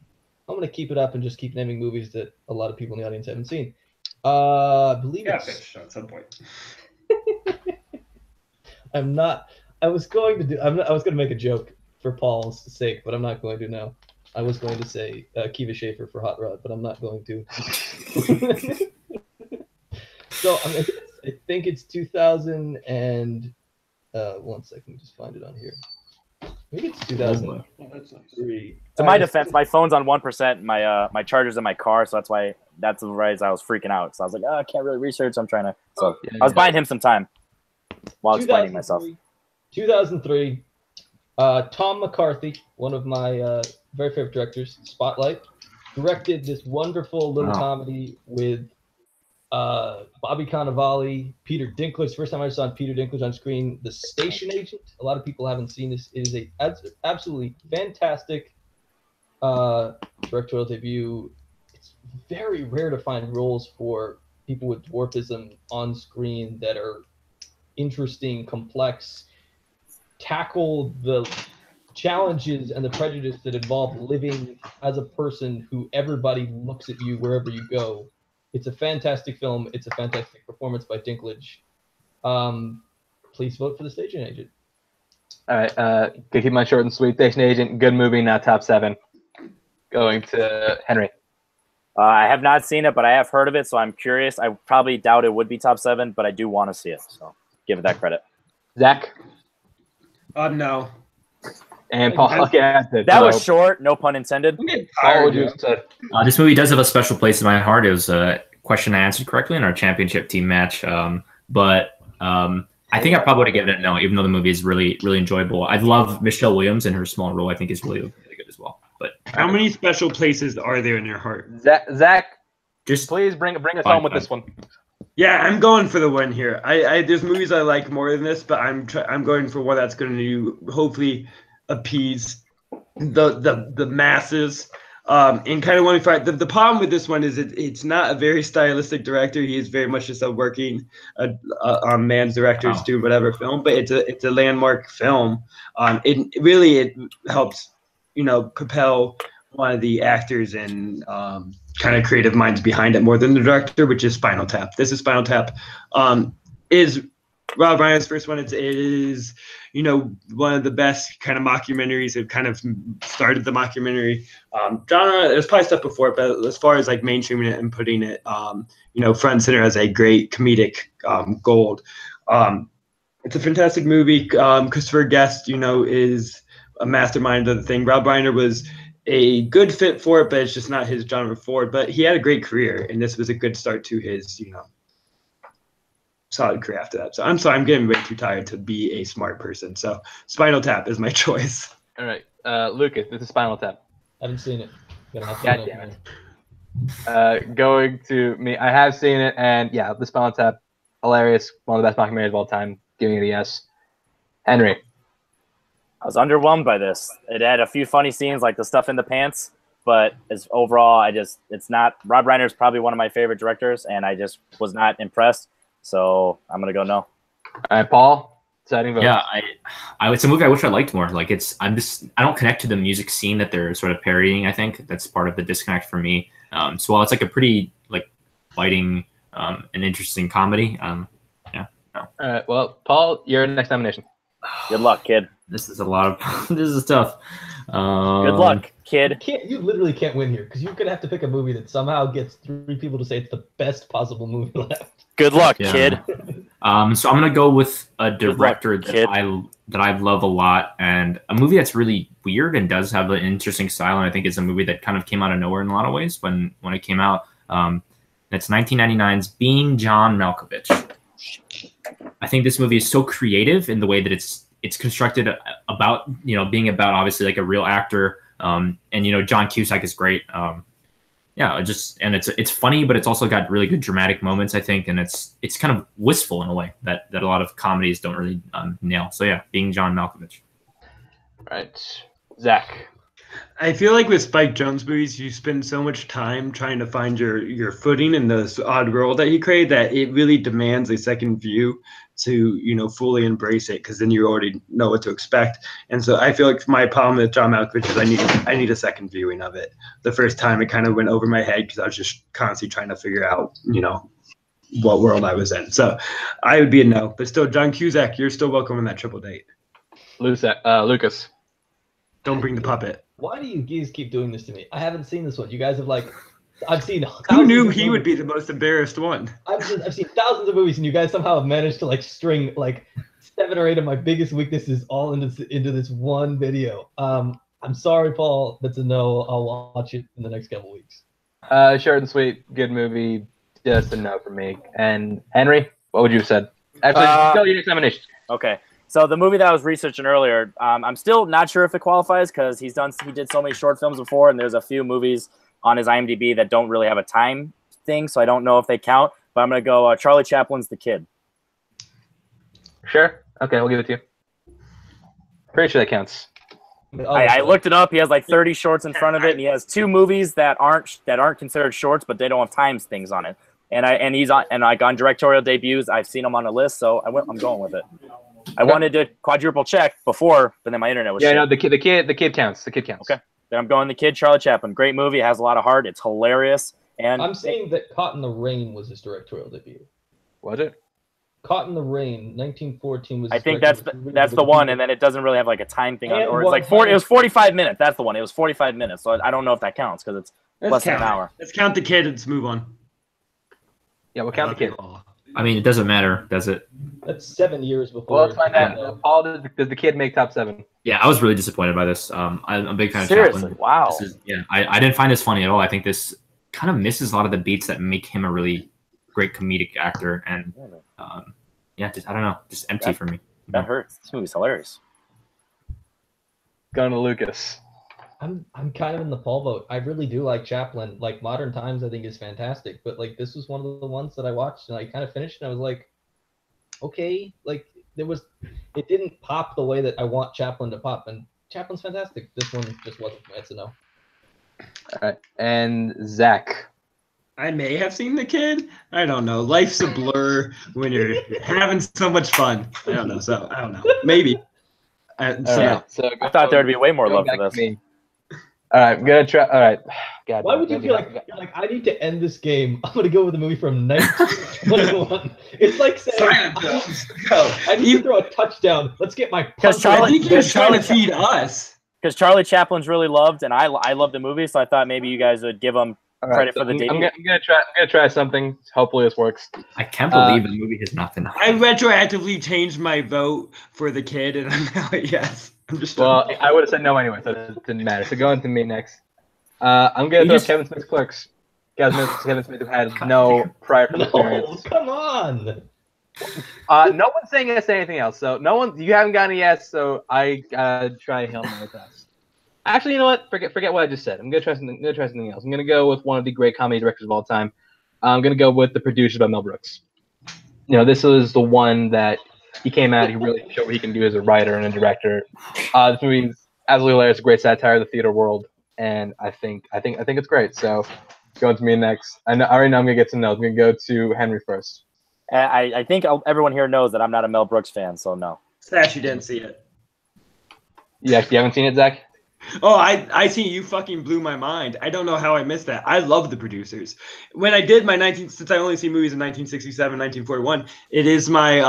I'm gonna keep it up and just keep naming movies that a lot of people in the audience haven't seen. I believe it's at some point. I'm not. I was going to make a joke for Paul's sake, but I'm not going to now. I was going to say Kiva Schaffer for Hot Rod, but I'm not going to. So I think it's 2000 and 1 second, just find it on here. I think it's 2003. To my defense, my phone's on 1%. My charger's in my car, so that's the reason I was freaking out. So I was like, I can't really research. I'm trying to. So I was buying him some time while explaining myself. 2003. Tom McCarthy, one of my very favorite directors, Spotlight, directed this wonderful little comedy with Bobby Cannavale, Peter Dinklage. First time I saw Peter Dinklage on screen, The Station Agent. A lot of people haven't seen this. It is a absolutely fantastic directorial debut. It's very rare to find roles for people with dwarfism on screen that are interesting, complex, tackle the challenges and the prejudice that involve living as a person who everybody looks at you wherever you go. It's a fantastic film. It's a fantastic performance by Dinklage. Please vote for The Station Agent. All right, to keep mine short and sweet. Station Agent, good movie, not top 7. Going to Henry. I have not seen it, but I have heard of it, so I'm curious. I probably doubt it would be top 7, but I do want to see it. So give it that credit. Zach No. and Paul. Okay, that was short, no pun intended. Paul, would you said? This movie does have a special place in my heart. It was a question I answered correctly in our championship team match. But I think I probably would have given it a no, even though the movie is really, really enjoyable. I love Michelle Williams and her small role. I think is really, really good as well. But how many special places are there in your heart? Zach, just please bring us home with this one. Yeah, I'm going for the win here. I there's movies I like more than this, but I'm going for one that's going to hopefully appease the masses. And kind of want to find the problem with this one is it's not a very stylistic director. He is very much just a working man's director who's doing whatever film, but it's a landmark film. It helps propel one of the actors and kind of creative minds behind it more than the director, which is Spinal Tap. This is Spinal Tap. Is Rob Reiner's first one. It is one of the best kind of mockumentaries. It kind of started the mockumentary genre. There's probably stuff before it, but as far as like mainstreaming it and putting it front and center as a great comedic gold, it's a fantastic movie. Christopher Guest is a mastermind of the thing. Rob Reiner was a good fit for it, but it's just not his genre for it. But he had a great career, and this was a good start to his solid career after that. So I'm sorry, I'm getting way too tired to be a smart person. So Spinal Tap is my choice. All right, Lucas, this is Spinal Tap. I haven't seen it. God damn it. Going to me, I have seen it, and yeah, the Spinal Tap, hilarious, one of the best documentaries of all time. Giving it a yes. Henry. I was underwhelmed by this. It had a few funny scenes, like the stuff in the pants, but as overall, it's not. Rob Reiner is probably one of my favorite directors, and I just was not impressed. So I'm gonna go no. All right, Paul. Deciding vote. Yeah, it's a movie I wish I liked more. Like I don't connect to the music scene that they're sort of parodying. I think that's part of the disconnect for me. So while it's like a pretty like biting and interesting comedy, yeah, no. All right, well, Paul, your next nomination. Good luck, kid. This is a lot of this is tough. Good luck, kid. You literally can't win here because you're gonna have to pick a movie that somehow gets 3 people to say it's the best possible movie left. Good luck, kid. So I'm gonna go with a director that I love a lot, and a movie that's really weird and does have an interesting style. And I think it's a movie that kind of came out of nowhere in a lot of ways when it came out. It's 1999's Being John Malkovich. I think this movie is so creative in the way that it's constructed about being about obviously like a real actor, and John Cusack is great. It's funny, but it's also got really good dramatic moments, I think, and it's kind of wistful in a way that a lot of comedies don't really nail. So yeah, Being John Malkovich. Right, Zach. I feel like with Spike Jonze movies, you spend so much time trying to find your footing in this odd world that he created that it really demands a second view to fully embrace it, because then you already know what to expect. And so I feel like my problem with John Malkovich is I need a second viewing of it. The first time it kind of went over my head because I was just constantly trying to figure out what world I was in. So I would be a no, but still, John Cusack, you're still welcome in that triple date. Lucas. Don't bring the puppet. Why do you guys keep doing this to me? I haven't seen this one. You guys have I've seen. Who knew he would be the most embarrassed one? I've seen thousands of movies, and you guys somehow have managed to string 7 or 8 of my biggest weaknesses all into this one video. I'm sorry, Paul. That's a no. I'll watch it in the next couple weeks. Short and sweet, good movie. Just a no for me. And Henry, what would you have said? Actually, go your examination. Okay. So the movie that I was researching earlier, I'm still not sure if it qualifies because he did so many short films before, and there's a few movies on his IMDb that don't really have a time thing, so I don't know if they count. But I'm gonna go Charlie Chaplin's The Kid. Sure. Okay, we'll give it to you. Pretty sure that counts. I looked it up. He has 30 shorts in front of it, and he has 2 movies that aren't considered shorts, but they don't have times things on it. And he's on on directorial debuts. I've seen him on a list, so I'm going with it. I wanted to quadruple check before, but then my internet was shit. No, the kid counts. The kid counts. Okay. Then I'm going The Kid, Charlie Chaplin. Great movie. It has a lot of heart. It's hilarious. And I'm saying that Caught in the Rain was his directorial debut. Was it? Caught in the Rain, 1914 was. I think that's the one, and then it doesn't really have a time thing on it, or it's 40. It was 45 minutes. That's the one. It was 45 minutes. So I don't know if that counts because it's less than an hour. Let's count The Kid and let's move on. Yeah, we'll count The Kid. I mean, it doesn't matter, does it? That's 7 years before. Well, let's find out. Paul, did the kid make top 7? Yeah, I was really disappointed by this. I'm a big fan of Seriously, Chaplin. wow. I didn't find this funny at all. I think this kind of misses a lot of the beats that make him a really great comedic actor, and just I don't know, just empty for me. That hurts. This movie's hilarious. Going to Lucas. I'm kind of in the Paul vote. I really do like Chaplin. Like Modern Times, I think is fantastic. But like this was one of the ones that I watched and I kind of finished and I was like, okay, like it didn't pop the way that I want Chaplin to pop. And Chaplin's fantastic. This one just wasn't. It's a no. All right, and Zach. I may have seen the kid. I don't know. Life's a blur when you're having so much fun. I don't know. So I don't know. Maybe. So I thought there would be way more love for this. All right, I'm gonna try. All right. God, why would you feel like you're like I need to end this game? I'm gonna go with a movie from 1921. It's like saying I need to throw a touchdown. Let's get my. I think he was trying to feed us. Because Charlie Chaplin's really loved, and I love the movie, so I thought maybe you guys would give him credit for the debut. I'm gonna try something. Hopefully this works. I can't believe the movie has not been. I retroactively changed my vote for the kid, and I'm now a yes. I'm just. Well, I would have said no anyway, so it didn't matter. So go on to me next. I'm gonna throw Kevin Smith's Clerks. Kevin Smith who had no prior experience. Come on. No one's saying yes to anything else. So no one. You haven't gotten a yes. So I gotta try Hail Mary pass. Actually, you know what? Forget what I just said. I'm gonna try something else. I'm gonna go with one of the great comedy directors of all time. I'm gonna go with The Producers by Mel Brooks. You know, this is the one that he came out. He really showed what he can do as a writer and a director. This movie is absolutely hilarious. A great satire of the theater world, and I think it's great. So, going to me next. I already know I'm gonna get some notes. I'm gonna go to Henry first. I think everyone here knows that I'm not a Mel Brooks fan, so no. Sash, you didn't see it. Yeah, you haven't seen it, Zach? Oh, I see. You fucking blew my mind. I don't know how I missed that. I love The Producers. When I did my since I only see movies in 1967, 1941, it is my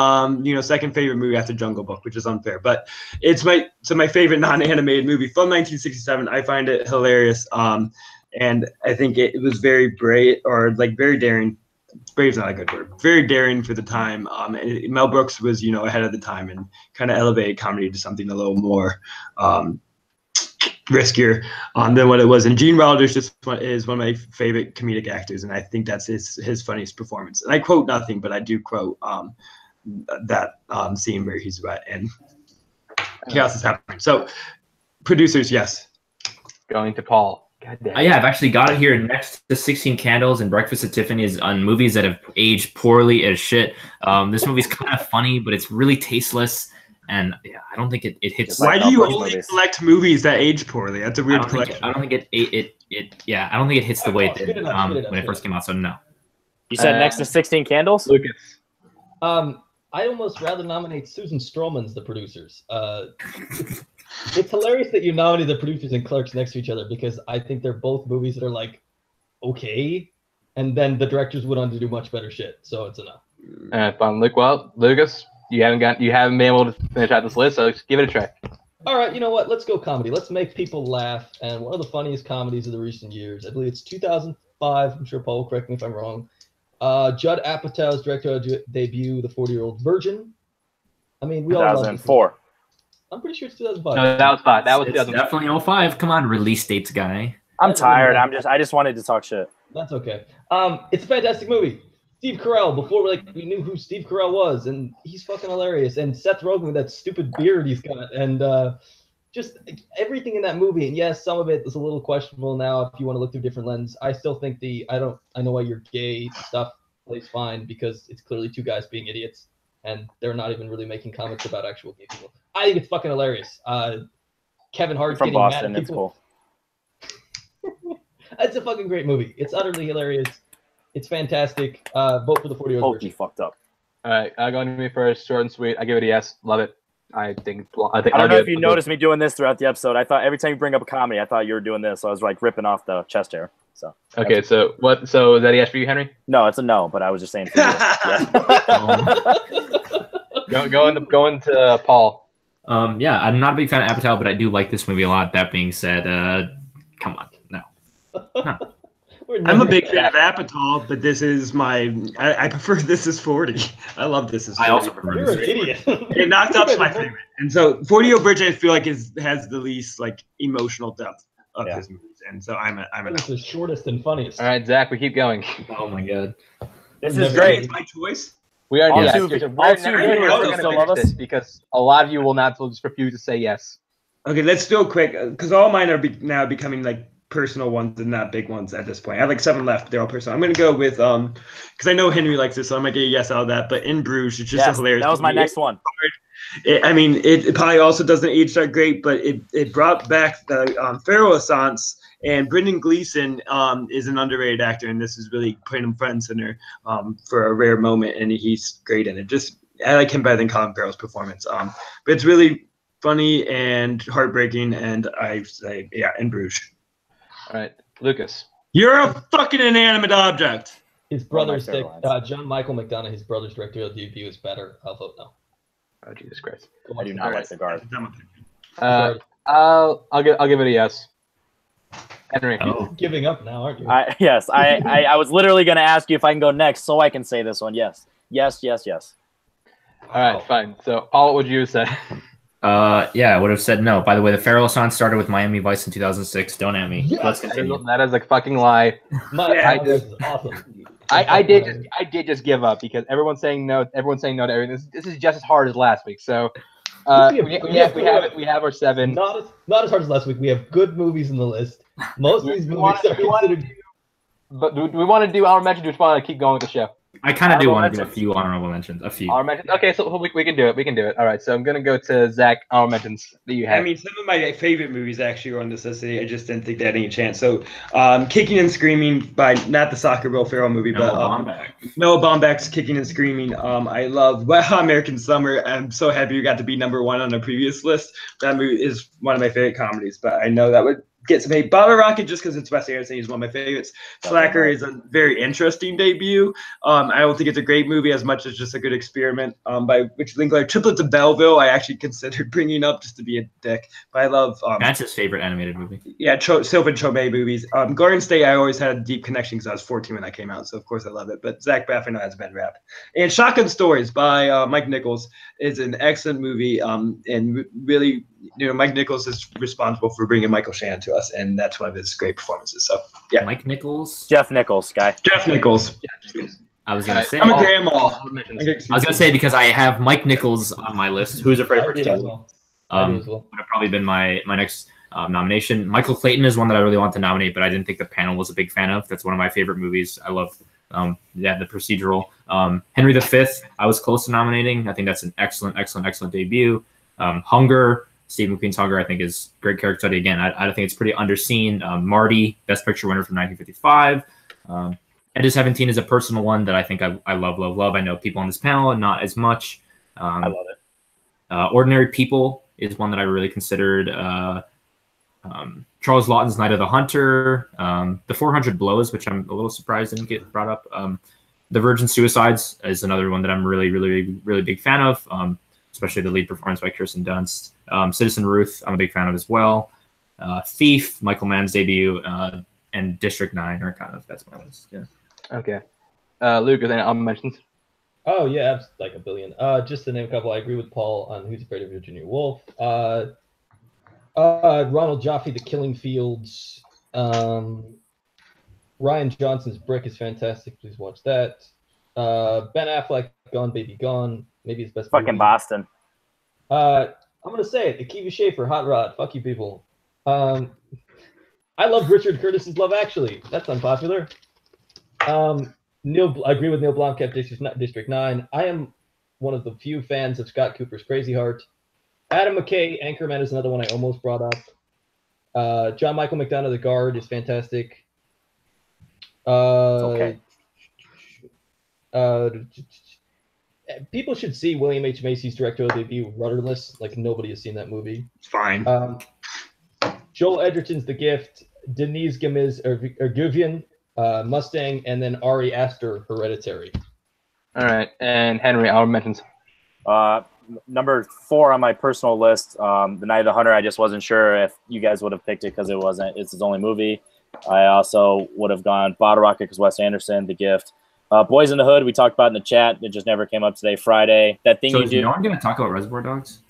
second favorite movie after Jungle Book, which is unfair, but it's my favorite non-animated movie from 1967. I find it hilarious, and I think it was very brave or like very daring. Brave's not a good word. Very daring for the time. And Mel Brooks was ahead of the time and kind of elevated comedy to something a little more. Riskier than what it was. And Gene Wilder is one of my favorite comedic actors, and I think that's his funniest performance. And I quote nothing, but I do quote that scene where he's wet and chaos is happening. So, Producers, yes. Going to Paul. Yeah, I've actually got it here next to 16 Candles and Breakfast at Tiffany's on movies that have aged poorly as shit. This movie's kind of funny, but it's really tasteless. And yeah, I don't think it hits. Why do you only select movies that age poorly? That's a weird collection. I don't think I don't think it hits the way it did when it first came out. So no. You said next to 16 Candles? Lucas. I almost rather nominate Susan Stroman's The Producers. It's hilarious that you nominate The Producers and Clerks next to each other because I think they're both movies that are like okay, and then the directors went on to do much better shit. So it's a no. Fine. Lucas. You haven't been able to finish out this list, so just give it a try. All right, you know what? Let's go comedy. Let's make people laugh. And one of the funniest comedies of the recent years, I believe it's 2005. I'm sure Paul will correct me if I'm wrong. Judd Apatow's directorial debut, The 40-Year-Old Virgin. I mean, we all love 2004. I'm pretty sure it's 2005. No, that was 5. That was definitely 05. Come on, release dates guy. I'm tired. I just wanted to talk shit. That's okay. It's a fantastic movie. Steve Carell, before we knew who Steve Carell was, and he's fucking hilarious. And Seth Rogen with that stupid beard he's got, and just everything in that movie. And yes, some of it is a little questionable now if you want to look through a different lens. I still think I know why you're gay stuff plays fine because it's clearly two guys being idiots, and they're not even really making comments about actual gay people. I think it's fucking hilarious. Kevin Hart from getting Boston, mad at people. It's cool. It's a fucking great movie. It's utterly hilarious. It's fantastic. Vote for The 40-Year-Old Virgin. Fucked up. All right, going to me first. Short and sweet. I give it a yes. Love it. I don't know if you noticed me doing this throughout the episode. I thought every time you bring up a comedy, I thought you were doing this. So I was like ripping off the chest hair. So okay, so what? So is that a yes for you, Henry? No, it's a no. But I was just saying. For you. Going to Paul. Yeah, I'm not a big fan of Apatow, but I do like this movie a lot. That being said, come on, no. I'm a big fan of Apatow, but this is I prefer This Is 40. I love This Is 40. I also prefer You're an this. idiot. It knocked up's my favorite. And so 40 Bridge, I feel like has the least like emotional depth of his movies. And so I'm a It's the shortest and funniest. All right, Zach, we keep going. Oh my god. This Never is great. It's my choice. We are All yeah, two- we're all never two gonna- viewers we're will gonna still finish love us. this because a lot of you will not will just refuse to say yes. Okay, let's do it quick because all mine are now becoming like personal ones and not big ones at this point. I have like 7 left. They're all personal. I'm gonna go with because I know Henry likes this, so I'm gonna get a yes out of that. But In Bruges, it's just a Yes, hilarious. that was my movie. next one. It probably also doesn't age that great, but it brought back the Pharaoh Assance, and Brendan Gleeson is an underrated actor, and this is really putting him front and center for a rare moment, and he's great in it. Just I like him better than Colin Farrell's performance. But it's really funny and heartbreaking, and I say In Bruges. All right, Lucas. You're a fucking inanimate object. His One of my brother's favorite lines. John Michael McDonough, his brother's directorial debut is better. I'll vote no. Oh Jesus Christ. I do not like the guard. I'll give it a yes. Henry. Oh. Giving up now, aren't you? Yes, I was literally going to ask you if I can go next so I can say this one. Yes. Yes, yes, yes. All right, fine. So, Paul, what would you say? Yeah, I would have said no. By the way, the Pharaoh Assance started with Miami Vice in 2006. Don't at me. Yes. Let's continue. That is a fucking lie. My I this is awesome. I did just give up because everyone's saying no. Everyone's saying no to everything. This is just as hard as last week. So, we have our 7. Not as hard as last week. We have good movies in the list. Most of these movies are considered. But do we want to do our mention? Do we just want to keep going with the show? I kind of do Honorable want to do a mentions. few honorable mentions. A few. Our mentions. Okay, so we can do it. We can do it. All right. So I'm gonna go to Zach. Our mentions that you have. I mean, some of my favorite movies actually were on this list. I just didn't think they had any chance. So, Kicking and Screaming by not the Soccer Will Ferrell movie, Noah but Baumbach. Noah Baumbach's Kicking and Screaming. I love American Summer. I'm so happy you got to be #1 on a previous list. That movie is one of my favorite comedies, but I know that would get some hate. Bottle Rocket, just because it's Wes Anderson, he's one of my favorites. Slacker is a very interesting debut. I don't think it's a great movie as much as just a good experiment by Richard Linklater. Triplets of Belleville, I actually considered bringing up just to be a dick. But I love That's his favorite animated movie. Sylvan Chomei movies. Garden State, I always had a deep connection because I was 14 when that came out, so of course I love it. But Zach Braff, I know, has a bad rap. And Shotgun Stories by Mike Nichols is an excellent movie, and really, Mike Nichols is responsible for bringing Michael Shannon to us, and that's one of his great performances. So, yeah. Mike Nichols. Jeff Nichols, guy. Jeff Nichols. I was gonna say. I'm a I grandma. was gonna say because I have Mike Nichols on my list. Who's Afraid of I did Virginia? as well. I did as well. Would have probably been my next nomination. Michael Clayton is one that I really want to nominate, but I didn't think The Panel was a big fan of. That's one of my favorite movies. I love the procedural. Henry V, I was close to nominating. I think that's an excellent debut. Hunger, Stephen McQueen's Hunger, I think is great character study. Again, I think it's pretty underseen. Marty, Best Picture winner from 1955. Ed is 17 is a personal one that I think I love. I know people on this panel and not as much. I love it. Ordinary People is one that I really considered. Charles Lawton's Night of the Hunter, The 400 Blows, which I'm a little surprised didn't get brought up. The Virgin Suicides is another one that I'm really big fan of, especially the lead performance by Kirsten Dunst. Citizen Ruth, I'm a big fan of as well. Thief, Michael Mann's debut, and District 9 are kind of, that's my list. Yeah. Okay. Lucas, any honorable mentions? Oh yeah, like a billion. Just to name a couple, I agree with Paul on Who's Afraid of Virginia Woolf. Ronald Jaffe, The Killing Fields. Ryan Johnson's Brick is fantastic. Please watch that. Ben Affleck, Gone Baby Gone. Maybe his best. Fucking movie. Boston. I'm gonna say it. Akiva Schaffer, Hot Rod. Fuck you, people. I love Richard Curtis's Love Actually. That's unpopular. I agree with Neil Blomkamp, District 9. I am one of the few fans of Scott Cooper's Crazy Heart. Adam McKay, Anchorman is another one I almost brought up. John Michael McDonough, The Guard is fantastic. Okay. People should see William H. Macy's directorial debut, Rudderless. Like, nobody has seen that movie. It's fine. Joel Edgerton's The Gift, Denise Gamiz Erguvian, Mustang, and then Ari Aster, Hereditary. All right, and Henry, honorable mentions. Number 4 on my personal list, The Night of the Hunter. I just wasn't sure if you guys would have picked it because it's his only movie. I also would have gone Bottle Rocket because Wes Anderson, The Gift. Boys in the Hood, we talked about in the chat. It just never came up today. Friday. That thing So you is do. no one going to talk about Reservoir Dogs?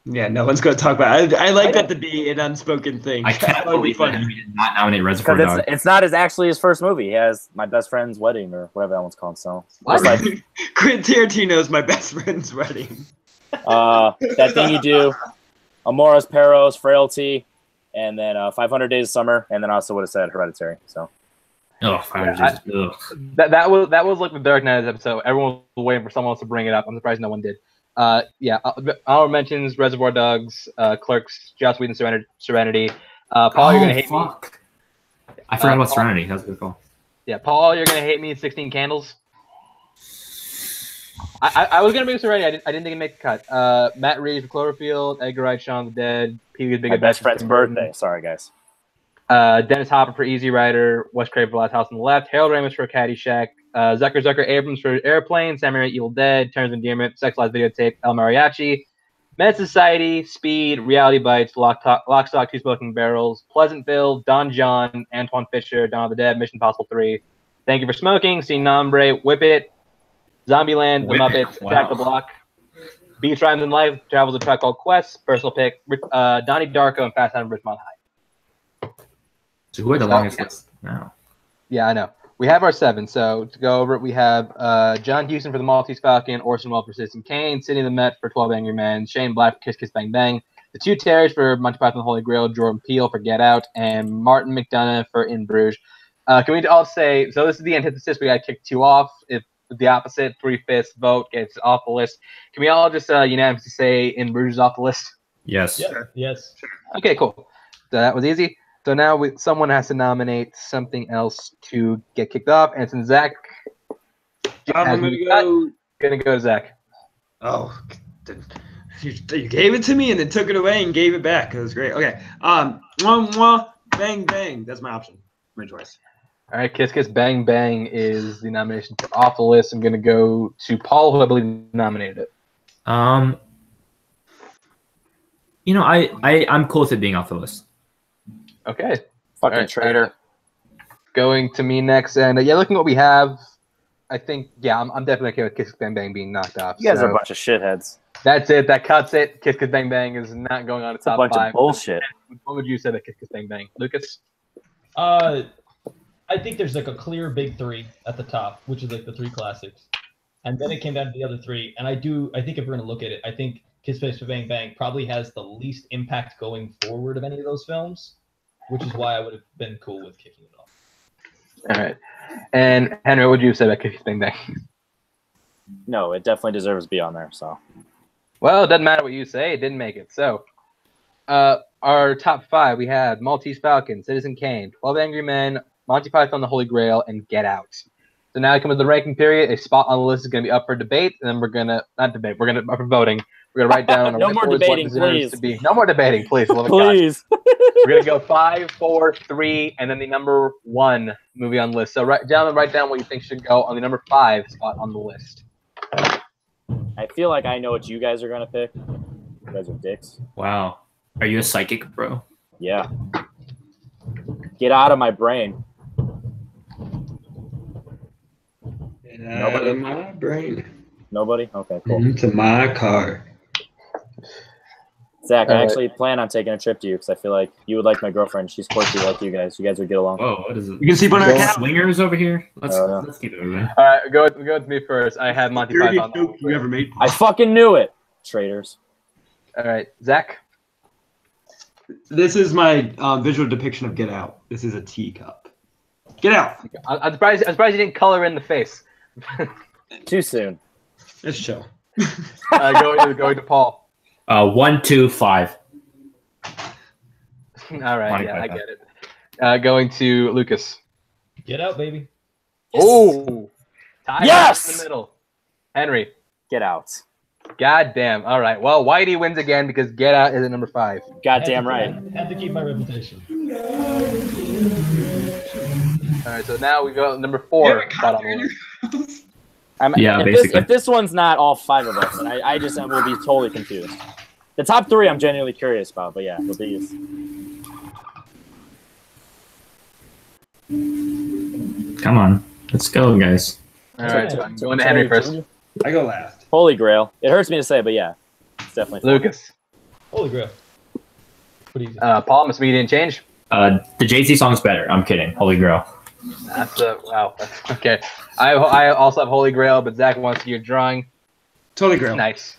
Yeah, no one's going to talk about it. I like that to be an unspoken thing. I can't That would be believe that funny. he did not nominate Reservoir Because Dogs. it's not actually his first movie. He has My Best Friend's Wedding or whatever that one's called. So What? just like Quentin Tarantino's My Best Friend's Wedding. That thing you do, Amoris Perros, Frailty, and then 500 Days of Summer, and then I also would have said Hereditary. So Oh, 500 days. Ugh. That was like the Dark Knight episode. Everyone was waiting for someone else to bring it up. I'm surprised no one did. Honorable mentions: Reservoir Dogs, Clerks, Joss Whedon, Serenity. Paul, you're gonna hate me. I forgot about Serenity. That was a good call. Yeah, Paul, you're gonna hate me. 16 Candles. I was gonna make Serenity. I didn't think it'd make the cut. Matt Reeves for Cloverfield, Edgar Wright, Shaun of the Dead, Pee-wee's Big My Best Adventure, Friend's Tim Burton. Birthday. Sorry, guys. Dennis Hopper for Easy Rider, Wes Craven for Last House on the Left, Harold Ramis for Caddyshack, Zucker Abrams for Airplane, Samurai Evil Dead, Terms of Endearment, Sex Lies Videotape, El Mariachi, Med Society, Speed, Reality Bites, Lock, Stock, Two Smoking Barrels, Pleasantville, Don John, Antoine Fisher, Dawn of the Dead, Mission Impossible 3, Thank You for Smoking, Sin Nombre, Whip It, Zombieland, The Muppets, Attack the Block, Beach Rhymes in Life, Travels a Track Called Quest, Personal Pick, Donnie Darko, and Fast Time at Ridgemont High. So who had the longest list now? Yeah, I know. We have our 7. So to go over it, we have John Huston for The Maltese Falcon, Orson Welles for Citizen Kane, Sidney Lumet for 12 Angry Men, Shane Black for Kiss Kiss Bang Bang, The Two Terrors for Monty Python and the Holy Grail, Jordan Peele for Get Out, and Martin McDonagh for In Bruges. Can we all say, so this is the antithesis, we got to kick 2 off. If the opposite, 3/5 vote gets off the list. Can we all just unanimously say In Bruges is off the list? Yes. Yeah. Yes. Okay, cool. So that was easy. So now someone has to nominate something else to get kicked off. And since Zach, I'm gonna go to Zach. Oh, you gave it to me and then took it away and gave it back. It was great. Okay. Mwah, mwah, bang bang. That's my option. My choice. All right, Kiss Kiss Bang Bang is the nomination for off the list. I'm gonna go to Paul, who I believe nominated it. I'm cool with it being off the list. Okay. Fucking Alright, traitor. Going to me next, and looking at what we have, I think I'm definitely okay with Kiss Kiss Bang Bang being knocked off. You guys are a So bunch of shitheads. that's it. That cuts it. Kiss Kiss Bang Bang is not going on to It's a top bunch 5. of bullshit. What would you say that Kiss Kiss Bang Bang, Lucas? I think there's like a clear big 3 at the top, which is like the 3 classics, and then it came down to the other 3. And I think if we're gonna look at it, I think Kiss Kiss Bang Bang probably has the least impact going forward of any of those films, which is why I would have been cool with kicking it off. All right. And Henry, what would you say about Kiss Kiss Bang Bang? No, it definitely deserves to be on there. So Well, it doesn't matter what you say. It didn't make it. So, our top 5, we had Maltese Falcon, Citizen Kane, 12 Angry Men, Monty Python, The Holy Grail, and Get Out. So now we come to the ranking period. A spot on the list is going to be up for debate, and then we're going to up for voting. We're going to write down on No our more whiteboards debating, what deserves please. to be. No more debating, please. Love of God. please. We're going to go 5, 4, 3, and then the number 1 movie on the list. So write down what you think should go on the number 5 spot on the list. I feel like I know what you guys are gonna pick. You guys are dicks. Wow. Are you a psychic, bro? Yeah. Get out of my brain. Out of my brain. Nobody? Okay, cool. Into my car. Zach, I Alright. actually plan on taking a trip to you because I feel like you would like my girlfriend. She's quirky like you guys. You guys would get along. Whoa, what is it? You can sleep on our couch. Swingers over here? Let's Oh, yeah. let's keep it moving. All right, go with me first. I have Monty Dirtiest Python. joke you ever made. I fucking knew it. Traitors. All right, Zach. This is my visual depiction of Get Out. This is a teacup. Get out. I'm surprised you didn't color in the face. Too soon. Let's chill. Going to Paul. 1, 2, 5. All right, Monty yeah, I Python. get it. Going to Lucas. Get Out, baby. Oh, tie Yes! in the middle. Henry. Get out. God damn. All right. Well, Whitey wins again because Get Out is at number 5. Goddamn right. Had to keep my reputation. All right. So now we go number 4. Spot on the list. Yeah, if basically. If this one's not all 5 of us, then I just will be totally confused. The top 3 I'm genuinely curious about, but yeah, with these. Come on. Let's go, guys. All right, so I'm going to Henry first. I go last. Holy Grail. It hurts me to say, but yeah, it's definitely fun. Lucas. Holy Grail. Pretty easy. Paul, must be didn't change. The Jay-Z song's better. I'm kidding. Holy Grail. That's wow. That's, okay. I also have Holy Grail, but Zach wants to hear drawing. Holy Grail. Nice.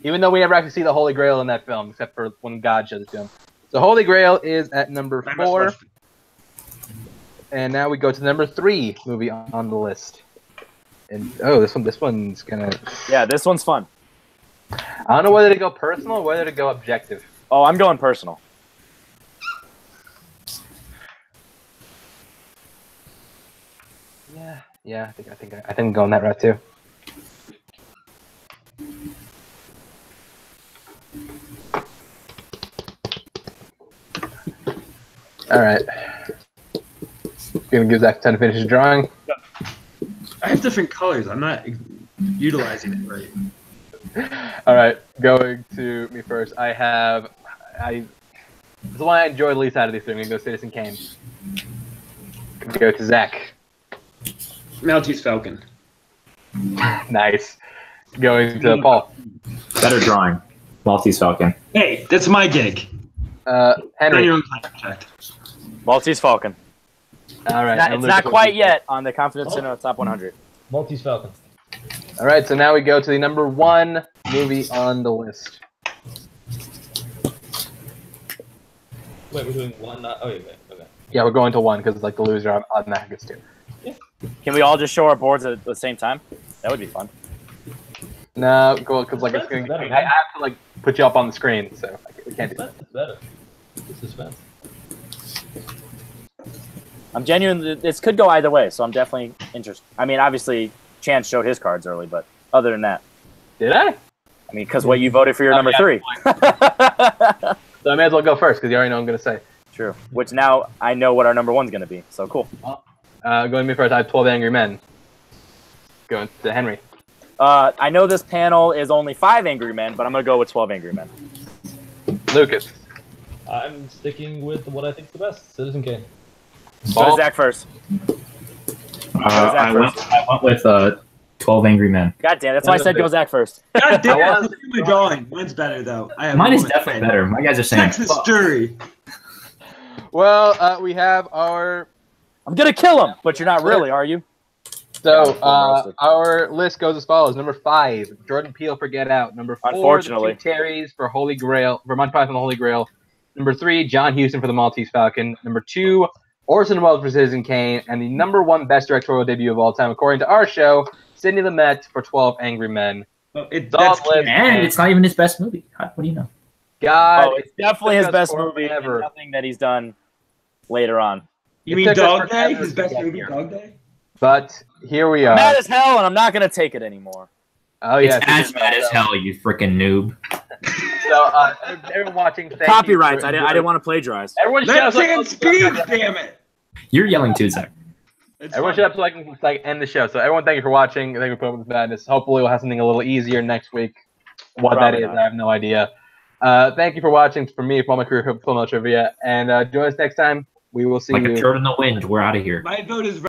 Even though we never actually see the Holy Grail in that film, except for when God shows it to him. So Holy Grail is at number 4. And now we go to number 3 movie on the list. And this one's gonna. Yeah, this one's fun. I don't know whether to go personal or whether to go objective. Oh, I'm going personal. Yeah. I think I'm going that route too. All right. Gonna give Zach time to finish his drawing. I have different colors. I'm not utilizing it right. All right, going to me first. It's the one I enjoyed the least out of these three. I'm gonna go Citizen Kane. Go to Zach. Maltese Falcon. Nice. Going to Paul. Better drawing. Maltese Falcon. Hey, that's my gig. On Henry. your own contract. Maltese Falcon. All right. It's not quite yet on the Confidence Cinema Top 100. Maltese Falcon. All right, so now we go to the number 1 movie on the list. Wait, we're doing one, not... Oh, wait, okay. Yeah, we're going to 1 because like the loser automatically gets 2. Can we all just show our boards at the same time? That would be fun. No, because like it's gonna. I have to like put you up on the screen, so we can't do that. That's better. Suspense. I'm genuinely. This could go either way, so I'm definitely interested. I mean, obviously, Chance showed his cards early, but other than that, Did I? I mean, because what you voted for your number 3. So I may as well go first because you already know what I'm gonna say. True. Which now I know what our number 1's going to be. So cool. Going to me first. I have 12 Angry Men. Going to Henry. I know this panel is only 5 Angry Men, but I'm going to go with 12 Angry Men. Lucas. I'm sticking with what I think is the best. Citizen Kane. Go to Zach first. I went with 12 Angry Men. God damn, that's why I said go Zach first. God damn, look at my drawing. Mine's better, though. Mine is definitely better. My guys are saying. Texas jury. Well, we have our. I'm going to kill him, but you're not really, are you? So our list goes as follows: number 5, Jordan Peele for Get Out. Number 4, Unfortunately, the Two Terrys for Holy Grail, for Monty Python and the Holy Grail. Number 3, John Huston for The Maltese Falcon. Number 2, Orson Welles for Citizen Kane, and the number 1 best directorial debut of all time, according to our show, Sidney Lumet for 12 Angry Men. Well, And it's not even his best movie. What do you know? God, it's definitely his best movie. Ever. Nothing that he's done later on. You mean Dog Day? His best movie, Dog Day? But here we are. I'm mad as hell, and I'm not going to take it anymore. Oh yeah, It's as bad as hell, you freaking noob. So everyone watching, thank Copyrights. you I didn't want to plagiarize. Everyone shut up. Let's speak, damn it! You're yelling too, Zach. Everyone shut up so I can end the show. So everyone, thank you for watching. Thank you for putting up with madness. Hopefully we'll have something a little easier next week. What Probably that is, not. I have no idea. Thank you for watching. For me, for all my career film trivia, and join us next time. We will see Like you. a turd in the wind, we're out of here. My vote is